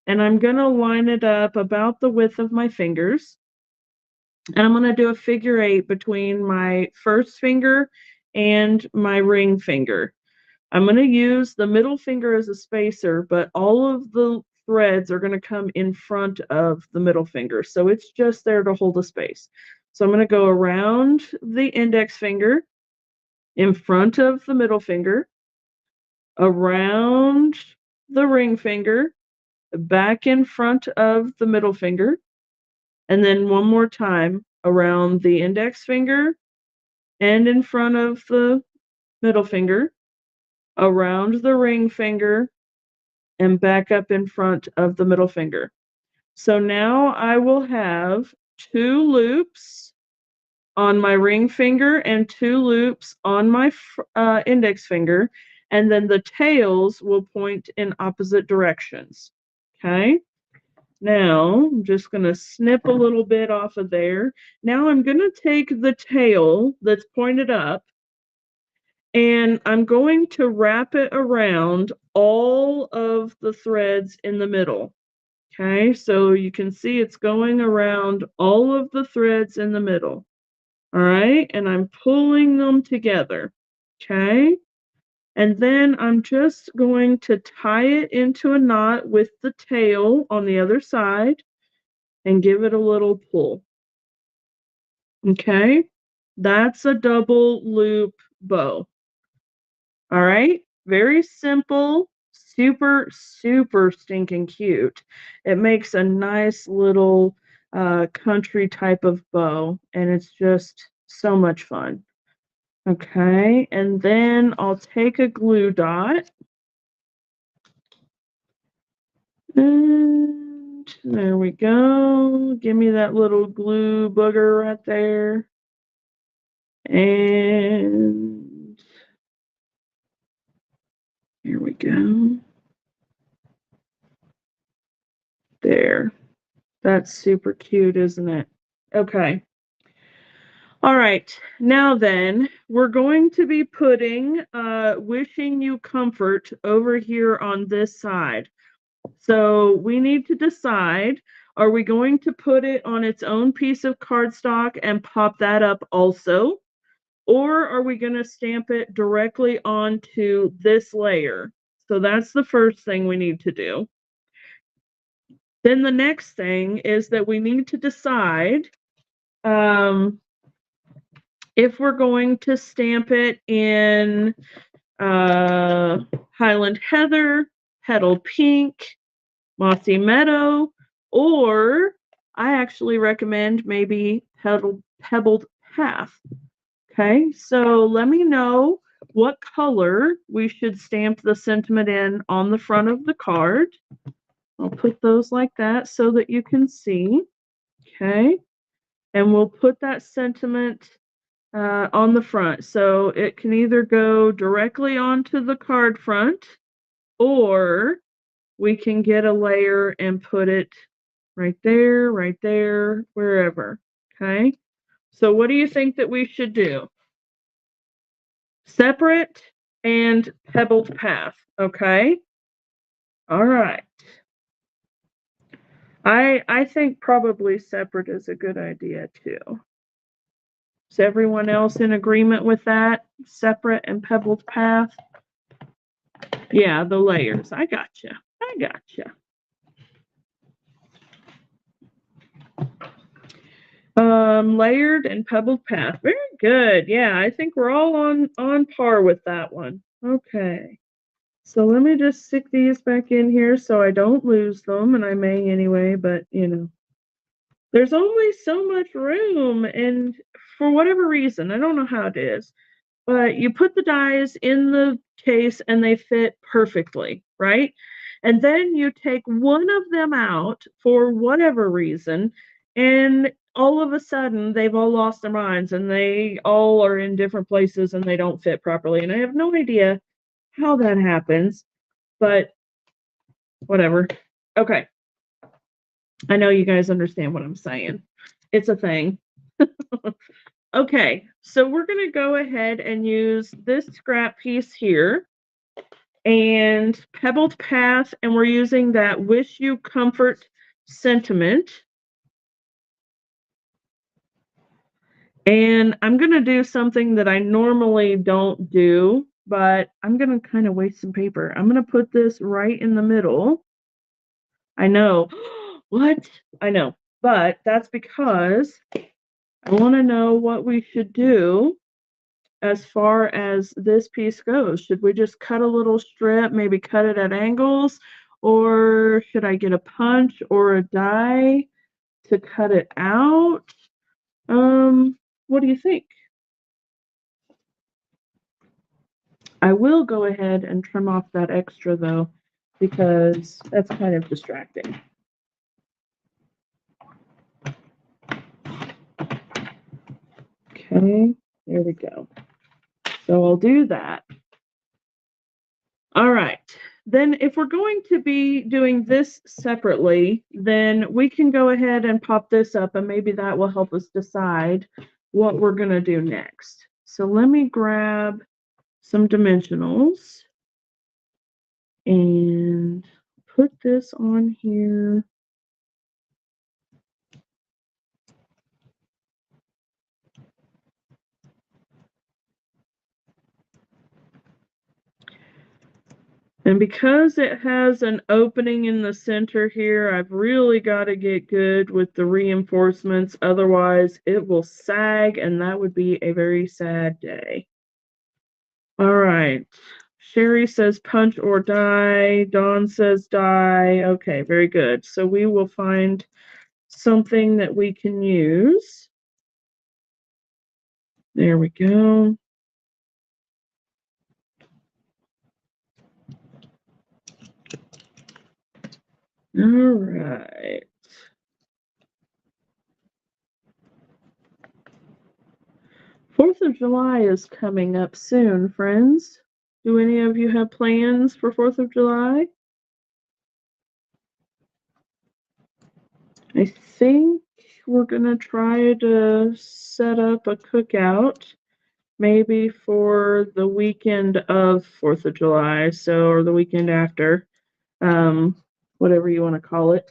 and I'm going to line it up about the width of my fingers. And I'm going to do a figure 8 between my first finger and my ring finger. I'm going to use the middle finger as a spacer, but all of the threads are going to come in front of the middle finger. So it's just there to hold a space. So I'm going to go around the index finger, in front of the middle finger, around the ring finger, back in front of the middle finger, and then one more time around the index finger and in front of the middle finger, around the ring finger, and back up in front of the middle finger. So now I will have 2 loops on my ring finger and 2 loops on my index finger, and then the tails will point in opposite directions. Okay? Now, I'm just going to snip a little bit off of there. Now I'm going to take the tail that's pointed up, and I'm going to wrap it around all of the threads in the middle. Okay, so you can see it's going around all of the threads in the middle. All right, and I'm pulling them together. Okay, and then I'm just going to tie it into a knot with the tail on the other side and give it a little pull. Okay, that's a double loop bow. All right, very simple, super, super stinking cute. It makes a nice little country type of bow, and it's just so much fun. Okay, and then I'll take a glue dot. And there we go. Give me that little glue booger right there. And here we go. There. That's super cute, isn't it? Okay. All right. Now then, we're going to be putting Wishing You Comfort over here on this side. So we need to decide, are we going to put it on its own piece of cardstock and pop that up also? Or are we going to stamp it directly onto this layer? So that's the first thing we need to do. Then the next thing is that we need to decide if we're going to stamp it in Highland Heather, Petal Pink, Mossy Meadow, or I actually recommend maybe pebbled path. Okay, so let me know what color we should stamp the sentiment in on the front of the card. I'll put those like that so that you can see. Okay, and we'll put that sentiment on the front. So it can either go directly onto the card front, or we can get a layer and put it right there, wherever. Okay, so what do you think that we should do? Separate and pebbled path, okay? All right. I think probably separate is a good idea too. Is everyone else in agreement with that? Separate and pebbled path? Yeah, the layers. I gotcha. I gotcha. Layered and pebbled path. Very good. Yeah, I think we're all on par with that one. Okay. So let me just stick these back in here so I don't lose them, and I may anyway, but you know. There's only so much room, and for whatever reason, I don't know how it is, but you put the dies in the case and they fit perfectly, right? And then you take one of them out for whatever reason, and all of a sudden they've all lost their minds and they all are in different places and they don't fit properly. And I have no idea how that happens, but whatever. Okay. I know you guys understand what I'm saying. It's a thing. Okay, so we're going to go ahead and use this scrap piece here and pebbled path, and we're using that wish you comfort sentiment. And I'm going to do something that I normally don't do, but I'm going to kind of waste some paper. I'm going to put this right in the middle. I know. What? I know. But that's because I want to know what we should do as far as this piece goes. Should we just cut a little strip, maybe cut it at angles, or should I get a punch or a die to cut it out? What do you think? I will go ahead and trim off that extra though, because that's kind of distracting. Okay, there we go. So I'll do that. All right. Then if we're going to be doing this separately, then we can go ahead and pop this up, and maybe that will help us decide what we're going to do next. So let me grab some dimensionals and put this on here. And because it has an opening in the center here, I've really got to get good with the reinforcements. Otherwise, it will sag, and that would be a very sad day. All right. Sherry says punch or die. Dawn says die. Okay, very good. So we will find something that we can use. There we go. All right. Fourth of July is coming up soon, friends. Do any of you have plans for 4th of July? I think we're going to try to set up a cookout maybe for the weekend of 4th of July, so, or the weekend after, whatever you want to call it.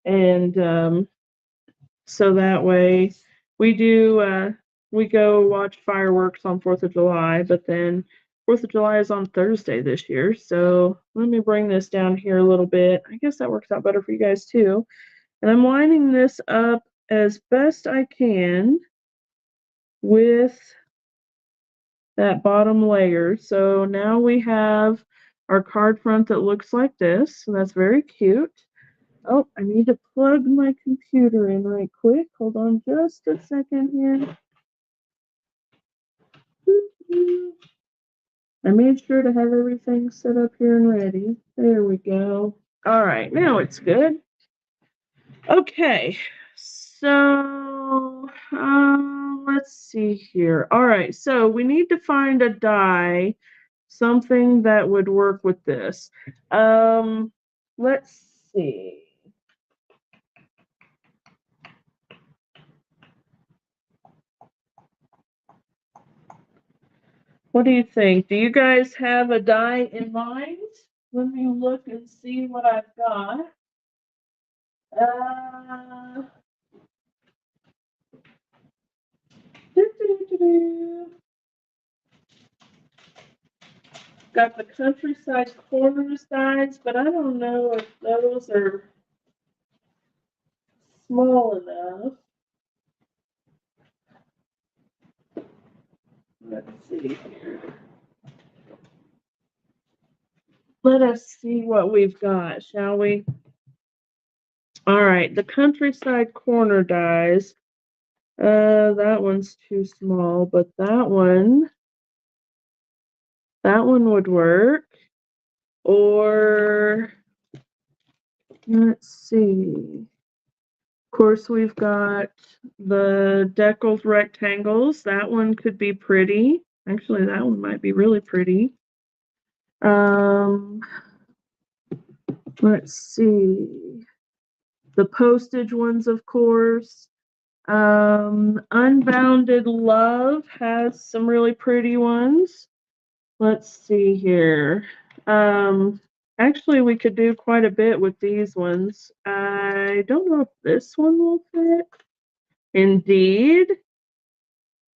And so that way we go watch fireworks on 4th of July, but then 4th of July is on Thursday this year. So let me bring this down here a little bit. I guess that works out better for you guys too. And I'm lining this up as best I can with that bottom layer. So now we have our card front that looks like this. So that's very cute. Oh, I need to plug my computer in right quick. Hold on just a second here. I made sure to have everything set up here and ready. There we go. All right, now it's good. Okay, so let's see here. All right, so we need to find a die, something that would work with this. Let's see. What do you think? Do you guys have a die in mind? Let me look and see what I've got. Uh, got the countryside corners dies, but I don't know if those are small enough. Let's see here. Let us see what we've got, shall we? All right, the countryside corner dies. That one's too small, but that one would work. Or let's see. Of course, we've got the deckled rectangles. That one could be pretty. Actually, that one might be really pretty. Let's see. The postage ones, of course. Unbounded Love has some really pretty ones. Let's see here. Actually, we could do quite a bit with these ones. I don't know if this one will fit. Indeed.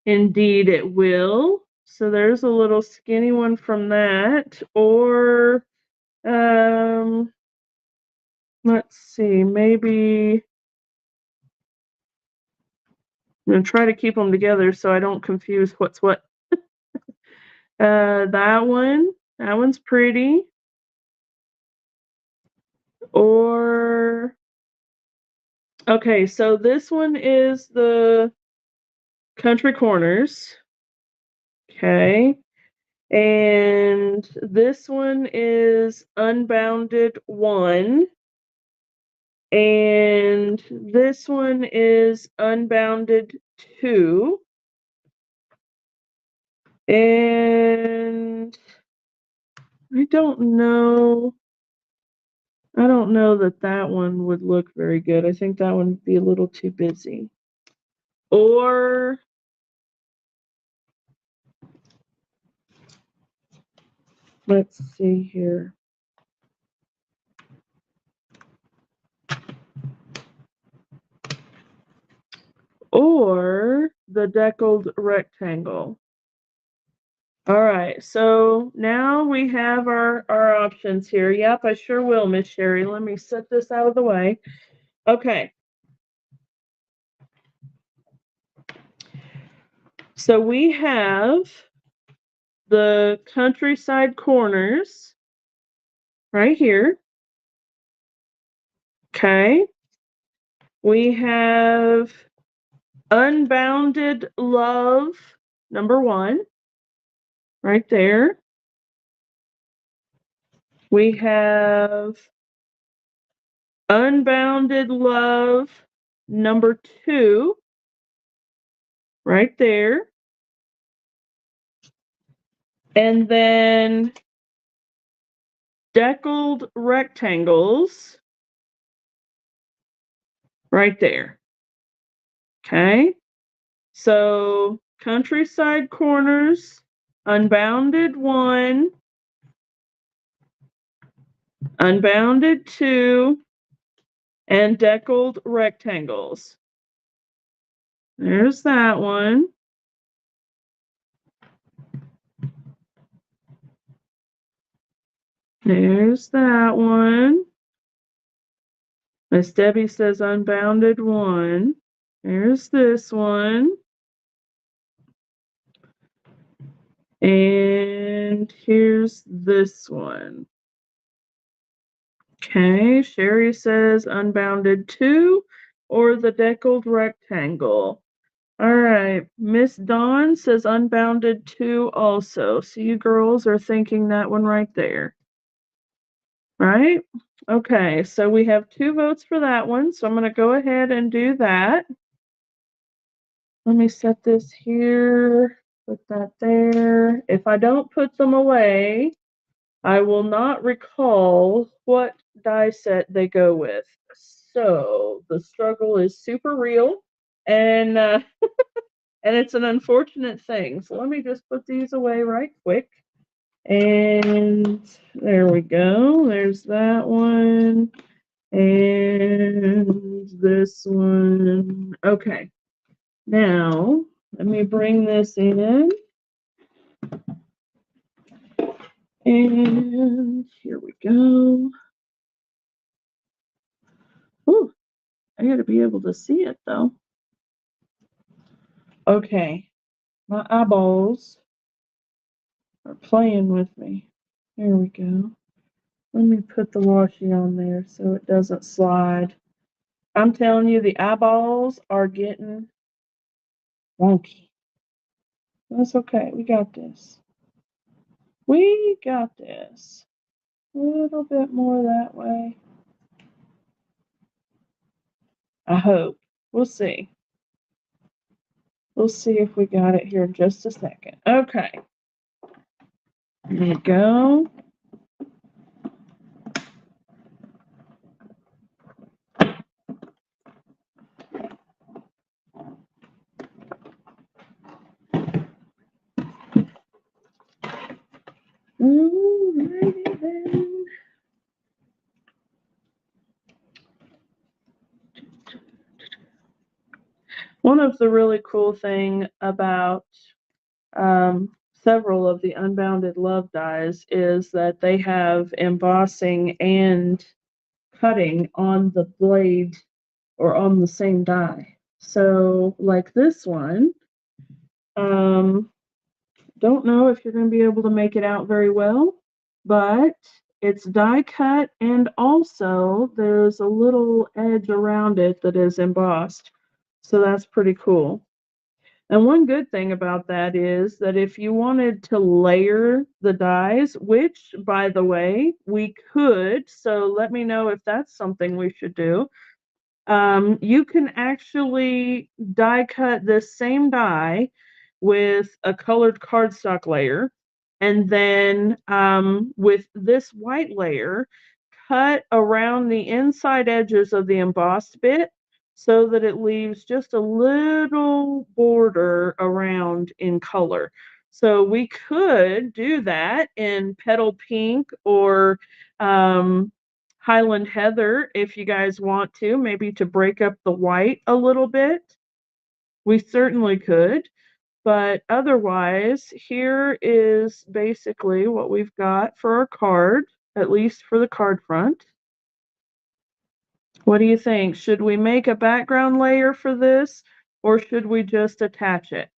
Indeed, it will. So there's a little skinny one from that. Or, let's see, maybe I'm going to try to keep them together so I don't confuse what's what. That one's pretty. Or, okay, so this one is the Country Corners. Okay. And this one is Unbounded 1. And this one is Unbounded 2. And I don't know that one would look very good. I think that one would be a little too busy. Or let's see here. Or the deckled rectangle. All right, so now we have our options here. Yep, I sure will, Miss Sherry. Let me set this out of the way. Okay. So we have the countryside corners right here. Okay. We have Unbounded Love, number 1, right there. We have Unbounded Love, number 2, right there. And then Deckled Rectangles, right there. Okay. So countryside corners, Unbounded 1, Unbounded 2, and Deckled Rectangles. There's that one. There's that one. Miss Debbie says Unbounded 1. There's this one. And here's this one. Okay, Sherry says unbounded 2 or the deckled rectangle. All right, Miss Dawn says unbounded 2 also. So you girls are thinking that one right there. Right? Okay, so we have 2 votes for that one. So I'm going to go ahead and do that. Let me set this here, put that there. If I don't put them away, I will not recall what die set they go with. So the struggle is super real, and and it's an unfortunate thing. So let me just put these away right quick. And there we go. There's that one. And this one. Okay. Now, let me bring this in. And here we go. Ooh, I gotta be able to see it though. Okay, my eyeballs are playing with me. There we go. Let me put the washi on there so it doesn't slide. I'm telling you, the eyeballs are getting wonky. That's okay. We got this. We got this. A little bit more that way. I hope. We'll see. We'll see if we got it here in just a second. Okay. There you go. Alrighty then. One of the really cool thing about several of the Unbounded Love dies is that they have embossing and cutting on the blade or on the same die. So like this one, don't know if you're going to be able to make it out very well, but it's die cut and also there's a little edge around it that is embossed. So that's pretty cool. And one good thing about that is that if you wanted to layer the dies, which by the way, we could, so let me know if that's something we should do. You can actually die cut this same die with a colored cardstock layer, and then with this white layer, cut around the inside edges of the embossed bit so that it leaves just a little border around in color. So we could do that in petal pink or Highland Heather if you guys want to, maybe to break up the white a little bit. We certainly could. But otherwise, here is basically what we've got for our card, at least for the card front. What do you think? Should we make a background layer for this, or should we just attach it?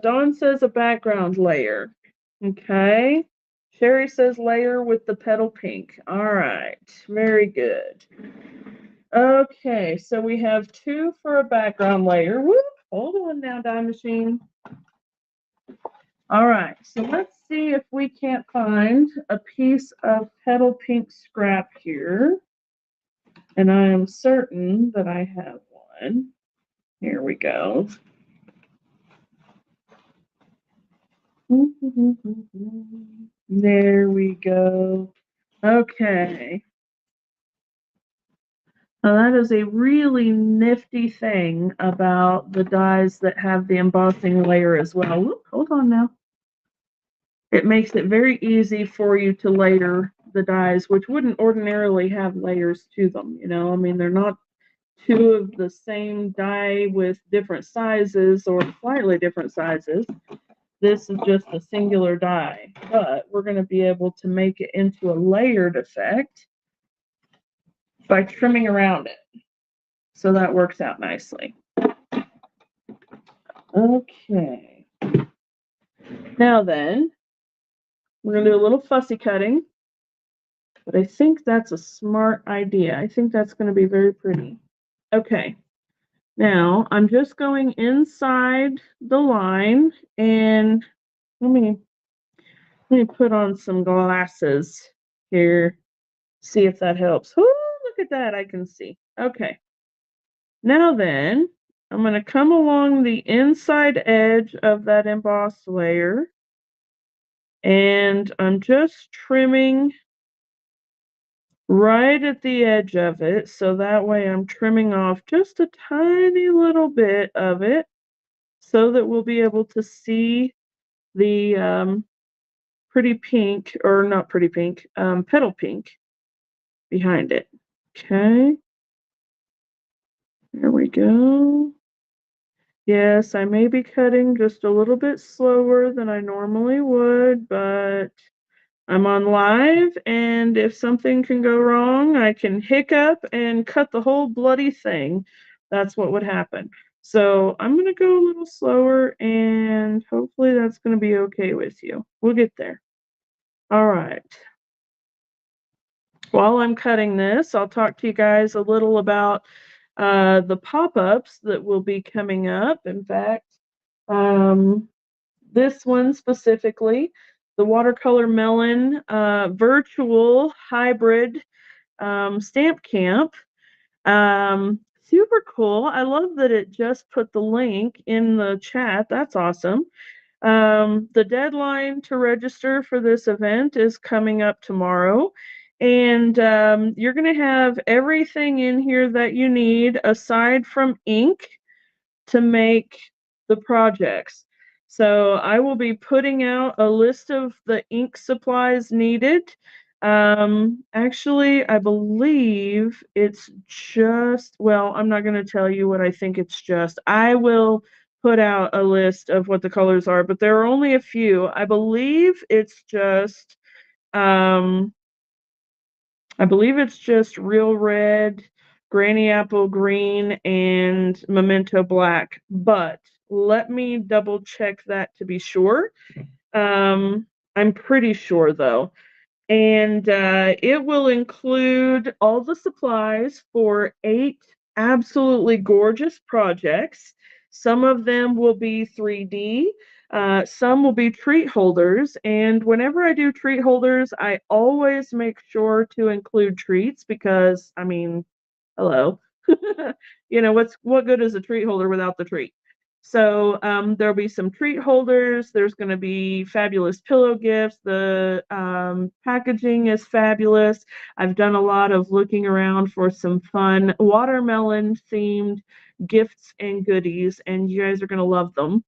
Dawn says a background layer. Okay. Sherry says layer with the petal pink. All right. Very good. Okay, so we have 2 for a background layer. Whoop, hold on now, Die Machine. All right, so let's see if we can't find a piece of petal pink scrap here. And I am certain that I have one. Here we go. There we go. Okay. Now that is a really nifty thing about the dies that have the embossing layer as well. Ooh, hold on now. It makes it very easy for you to layer the dies, which wouldn't ordinarily have layers to them. You know, I mean, they're not 2 of the same die with different sizes or slightly different sizes. This is just a singular die. but we're going to be able to make it into a layered effect by trimming around it. So that works out nicely. Okay. Now then, we're going to do a little fussy cutting, but I think that's a smart idea. I think that's going to be very pretty. Okay. Now, I'm just going inside the line, and let me put on some glasses here, see if that helps. Ooh, look at that, I can see. Okay. Now then, I'm going to come along the inside edge of that embossed layer, and I'm just trimming right at the edge of it, so that way I'm trimming off just a tiny little bit of it so that we'll be able to see the pretty pink, or not pretty pink, petal pink behind it. Okay, there we go. Yes, I may be cutting just a little bit slower than I normally would, but I'm on live, and if something can go wrong, I can hiccup and cut the whole bloody thing. That's what would happen. So I'm going to go a little slower, and hopefully that's going to be okay with you. We'll get there. All right. While I'm cutting this, I'll talk to you guys a little about the pop-ups that will be coming up. In fact, this one specifically, the Watercolor Melon virtual hybrid stamp camp. Super cool. I love that it just put the link in the chat. That's awesome. The deadline to register for this event is coming up tomorrow. And you're going to have everything in here that you need aside from ink to make the projects. So I will be putting out a list of the ink supplies needed. Actually, I believe it's just, well, I'm not going to tell you what I think it's just. I will put out a list of what the colors are, but there are only a few. I believe it's just Real Red, Granny Apple Green, and Memento Black. But let me double check that to be sure. I'm pretty sure though. And it will include all the supplies for 8 absolutely gorgeous projects. Some of them will be 3D. Some will be treat holders, and whenever I do treat holders, I always make sure to include treats because, I mean, hello. You know, what good is a treat holder without the treat? So there'll be some treat holders. There's going to be fabulous pillow gifts. The packaging is fabulous. I've done a lot of looking around for some fun watermelon themed gifts and goodies, and you guys are going to love them.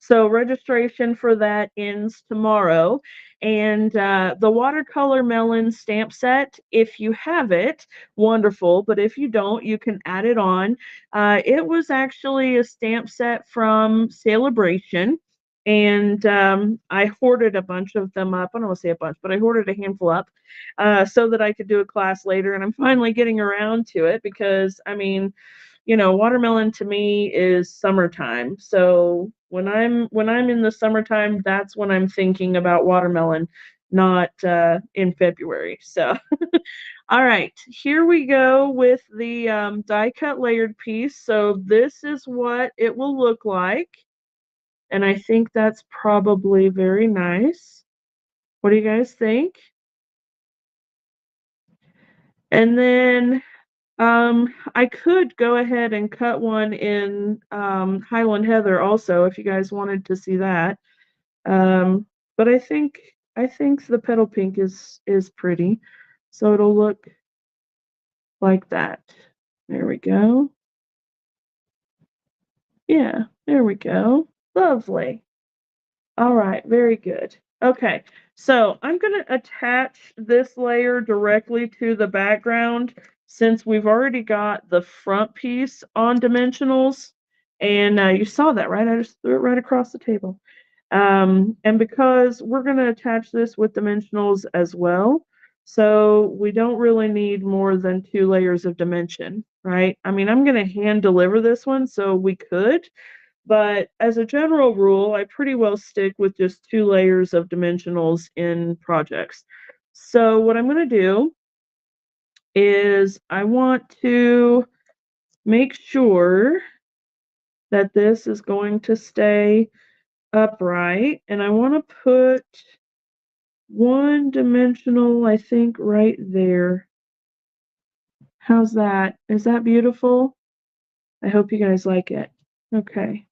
So registration for that ends tomorrow. And the Watercolor Melon stamp set, if you have it, wonderful. But if you don't, you can add it on. It was actually a stamp set from Celebration. And I hoarded a bunch of them up. I don't want to say a bunch, but I hoarded a handful up so that I could do a class later. And I'm finally getting around to it because, I mean, you know, watermelon to me is summertime. So when I'm in the summertime, that's when I'm thinking about watermelon, not in February. So all right, here we go with the die cut layered piece. So this is what it will look like. And I think that's probably very nice. What do you guys think? And then I could go ahead and cut one in Highland Heather also if you guys wanted to see that. But I think the petal pink is pretty. So it'll look like that. There we go. Yeah, there we go. Lovely. All right, very good. Okay, so I'm going to attach this layer directly to the background since we've already got the front piece on dimensionals. And you saw that, right? I just threw it right across the table. And because we're going to attach this with dimensionals as well, so we don't really need more than 2 layers of dimension, right? I mean, I'm going to hand deliver this one, so we could, but as a general rule, I pretty well stick with just 2 layers of dimensionals in projects. So what I'm going to do is I want to make sure that this is going to stay upright, and I want to put one dimensional, I think, right there. How's that? Is that beautiful? I hope you guys like it. Okay.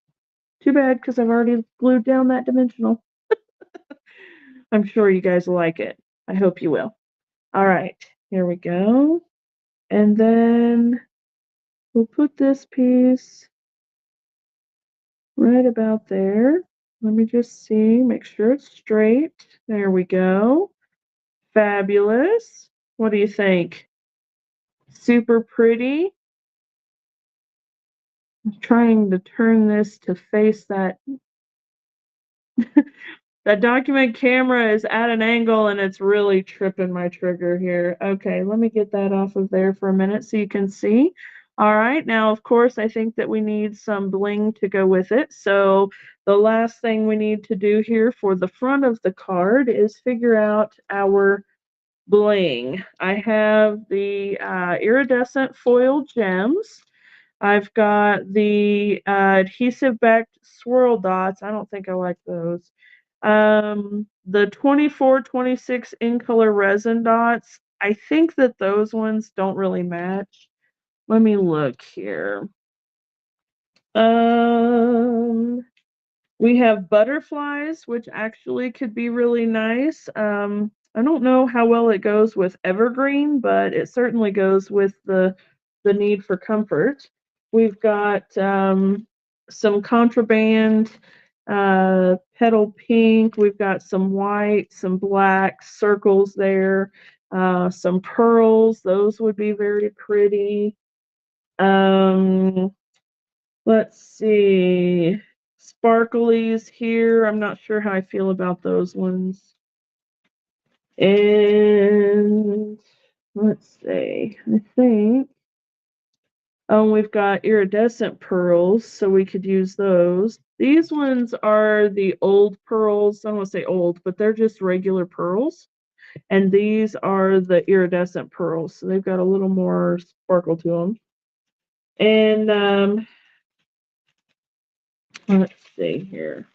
Too bad, because I've already glued down that dimensional. I'm sure you guys will like it. I hope you will. All right, here we go. And then we'll put this piece right about there. Let me just see, make sure it's straight. There we go. Fabulous. What do you think? Super pretty. I'm trying to turn this to face that. That document camera is at an angle and it's really tripping my trigger here. Okay, let me get that off of there for a minute so you can see. All right, now of course I think that we need some bling to go with it. So the last thing we need to do here for the front of the card is figure out our bling. I have the iridescent foil gems. I've got the adhesive backed swirl dots. I don't think I like those. The 24, 26 in color resin dots. I think that those ones don't really match. Let me look here. We have butterflies, which actually could be really nice. I don't know how well it goes with evergreen, but it certainly goes with the need for comfort. We've got some contraband petal pink. We've got some white, some black circles there, some pearls. Those would be very pretty. Um, let's see. Sparklies here. I'm not sure how I feel about those ones. And let's see. I think. Oh, we've got iridescent pearls, so we could use those. These ones are the old pearls. I don't want to say old, but they're just regular pearls. And these are the iridescent pearls, so they've got a little more sparkle to them. And let's see here.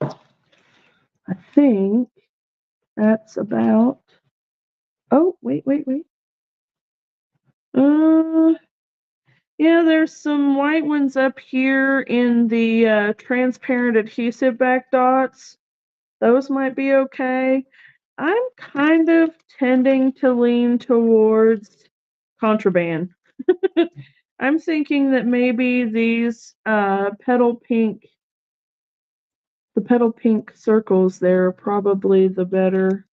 I think that's about. Oh, wait. Yeah, there's some white ones up here in the transparent adhesive back dots. Those might be okay. I'm kind of tending to lean towards contraband. I'm thinking that maybe these the petal pink circles there are probably the better,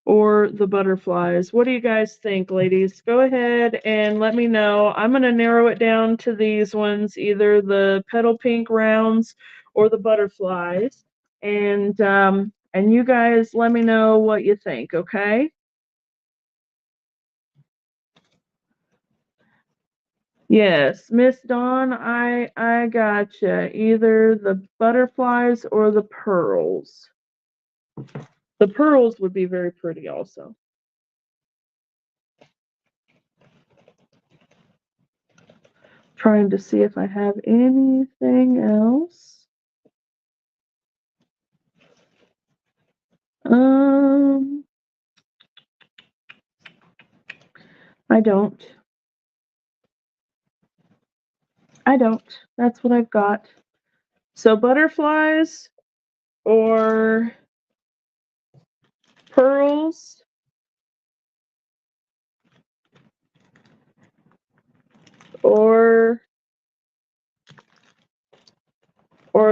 or the butterflies. What do you guys think, ladies? Go ahead and let me know. I'm going to narrow it down to these ones, either the petal pink rounds or the butterflies. And you guys let me know what you think, okay? Yes, Miss Dawn, I gotcha. Either the butterflies or the pearls. The pearls would be very pretty also. Trying to see if I have anything else. I don't. That's what I've got. So butterflies or pearls or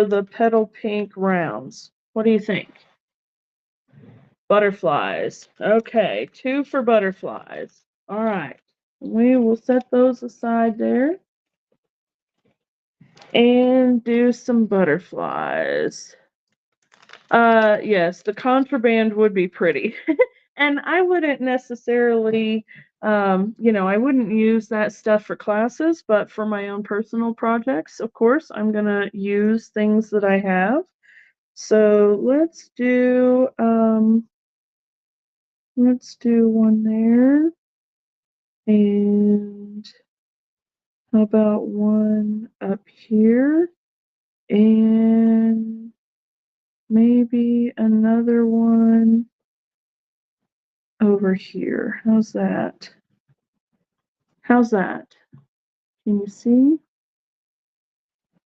the petal pink rounds. What do you think? Butterflies. Okay, 2 for butterflies. All right. We will set those aside there and do some butterflies. Yes, the contraband would be pretty. And I wouldn't necessarily, I wouldn't use that stuff for classes, but for my own personal projects, of course, I'm gonna use things that I have. So let's do one there. And how about one up here? And maybe another one over here. How's that? How's that? Can you see?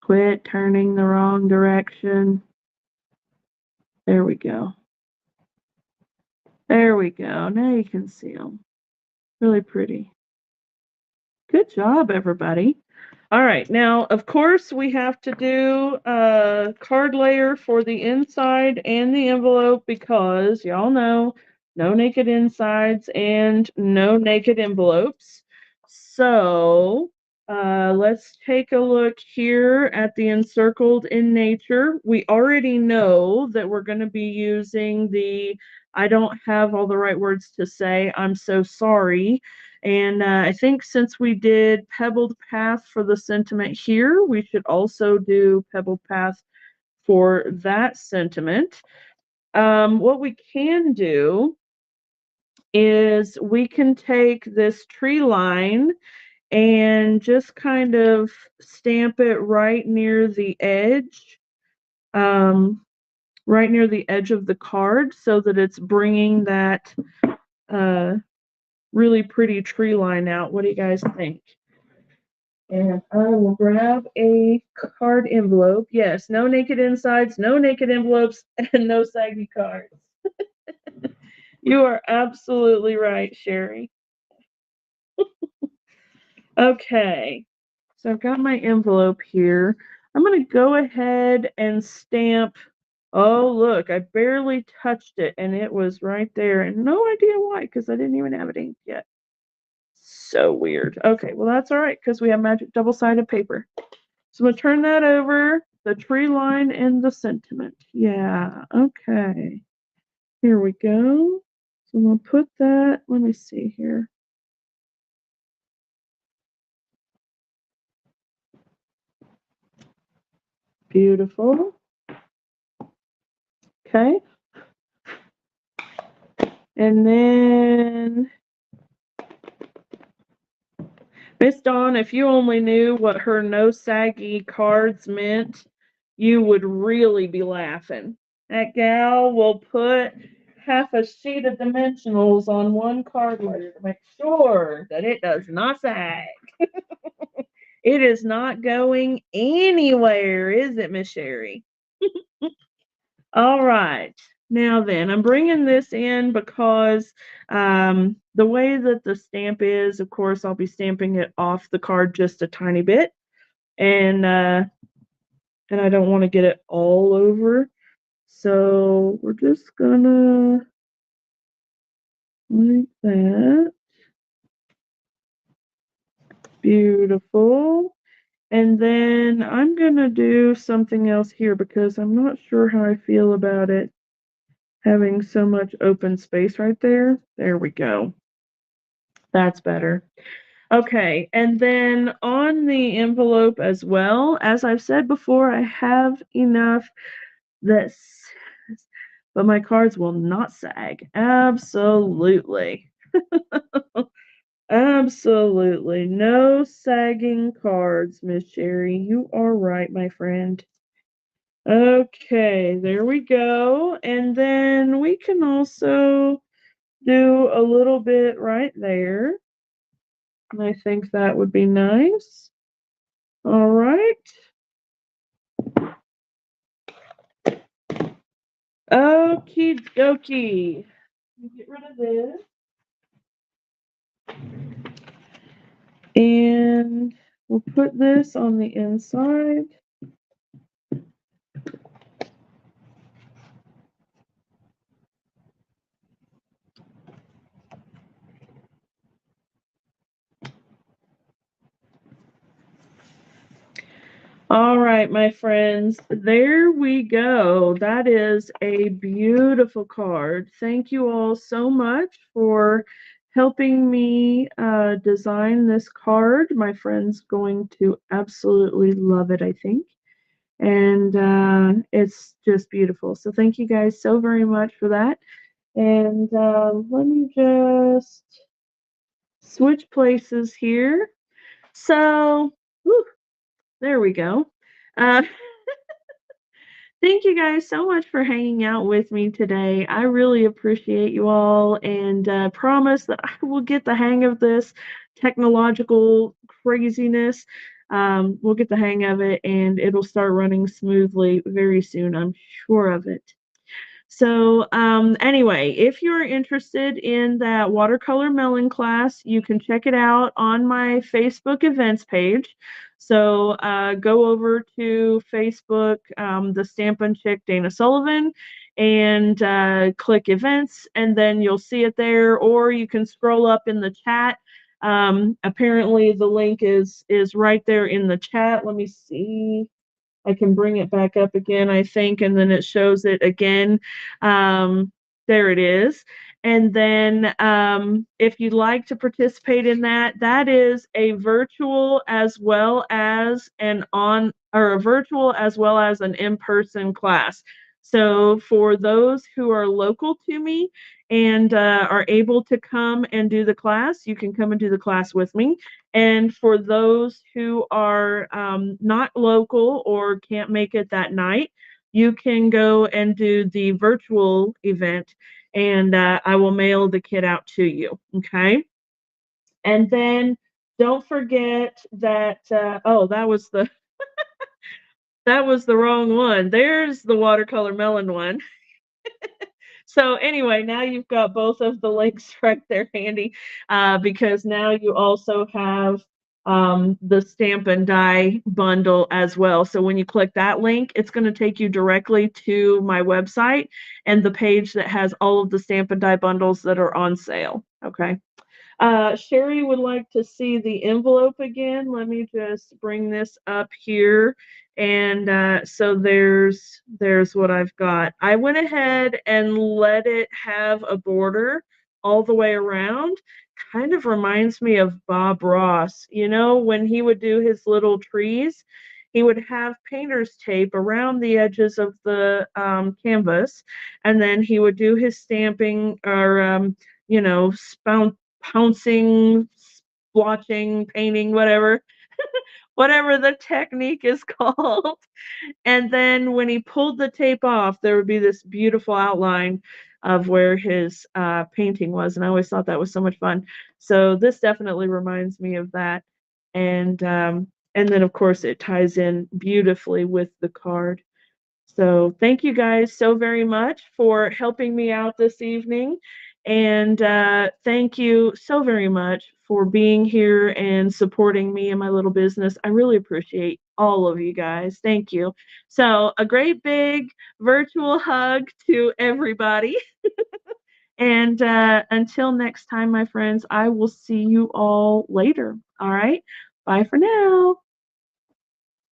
Quit turning the wrong direction. There we go. There we go. Now you can see them. Really pretty. Good job, everybody. All right, now, of course, we have to do a card layer for the inside and the envelope because y'all know no naked insides and no naked envelopes. So let's take a look here at the encircled in nature. We already know that we're going to be using the I don't have all the right words to say, I'm so sorry. And I think since we did Pebbled Path for the sentiment here, we should also do Pebbled Path for that sentiment. What we can do is we can take this tree line and just kind of stamp it right near the edge, right near the edge of the card so that it's bringing that really pretty tree line out. What do you guys think? And I will grab a card envelope. Yes, no naked insides, no naked envelopes, and no saggy cards. You are absolutely right, Sherry. Okay, so I've got my envelope here. I'm going to go ahead and stamp. Oh, look, I barely touched it, and it was right there. And no idea why, because I didn't even have it inked yet. So weird. Okay, well, that's all right, because we have magic double-sided paper. So I'm going to turn that over, the tree line and the sentiment. Yeah, okay. Here we go. So I'm going to put that, let me see here. Beautiful. Okay. And then, Miss Dawn, if you only knew what her no saggy cards meant, you would really be laughing. That gal will put half a sheet of dimensionals on one card layer to make sure that it does not sag. It is not going anywhere, is it, Miss Sherry? All right. Now then, I'm bringing this in because the way that the stamp is, of course, I'll be stamping it off the card just a tiny bit. And I don't want to get it all over. So we're just gonna like that. Beautiful. And then I'm gonna do something else here because I'm not sure how I feel about it having so much open space right there. There we go. That's better. Okay, and then on the envelope as well, as I've said before, I have enough that, but my cards will not sag. Absolutely. Absolutely. No sagging cards, Miss Sherry. You are right, my friend. Okay, there we go. And then we can also do a little bit right there. I think that would be nice. All right. Okie dokie. Get rid of this. And we'll put this on the inside. All right. right, my friends, there we go. That is a beautiful card. Thank you all so much for helping me design this card. My friend's going to absolutely love it, I think. And it's just beautiful. So thank you guys so very much for that. And let me just switch places here. So, whew, there we go. Uh, Thank you guys so much for hanging out with me today. I really appreciate you all and promise that I will get the hang of this technological craziness. We'll get the hang of it and it'll start running smoothly very soon. I'm sure of it. So, anyway, if you're interested in that watercolor melon class, you can check it out on my Facebook events page. So, go over to Facebook, the Stampin' Chick Dana Sullivan, and click events, and then you'll see it there. Or you can scroll up in the chat. Apparently, the link is right there in the chat. Let me see. I can bring it back up again, I think, and then it shows it again. Um, there it is. And then if you'd like to participate in that, that is a virtual as well as an on or a virtual as well as an in-person class. So for those who are local to me and are able to come and do the class, you can come and do the class with me. And for those who are not local or can't make it that night, you can go and do the virtual event, and I will mail the kit out to you. Okay. And then don't forget that. Oh, that was the wrong one. There's the watercolor melon one. So anyway, now you've got both of the links right there handy because now you also have the stamp and die bundle as well. So when you click that link, it's going to take you directly to my website and the page that has all of the stamp and die bundles that are on sale. Okay. Sherry would like to see the envelope again. Let me just bring this up here. And so there's what I've got. I went ahead and let it have a border all the way around. Kind of reminds me of Bob Ross. You know, when he would do his little trees, he would have painter's tape around the edges of the canvas, and then he would do his stamping or pouncing, splotching, painting, whatever the technique is called. And then when he pulled the tape off, there would be this beautiful outline of where his painting was. And I always thought that was so much fun. So this definitely reminds me of that. And then of course it ties in beautifully with the card. So thank you guys so very much for helping me out this evening. And thank you so very much for being here and supporting me and my little business. I really appreciate all of you guys. Thank you. So a great big virtual hug to everybody. And until next time, my friends, I will see you all later. All right. Bye for now.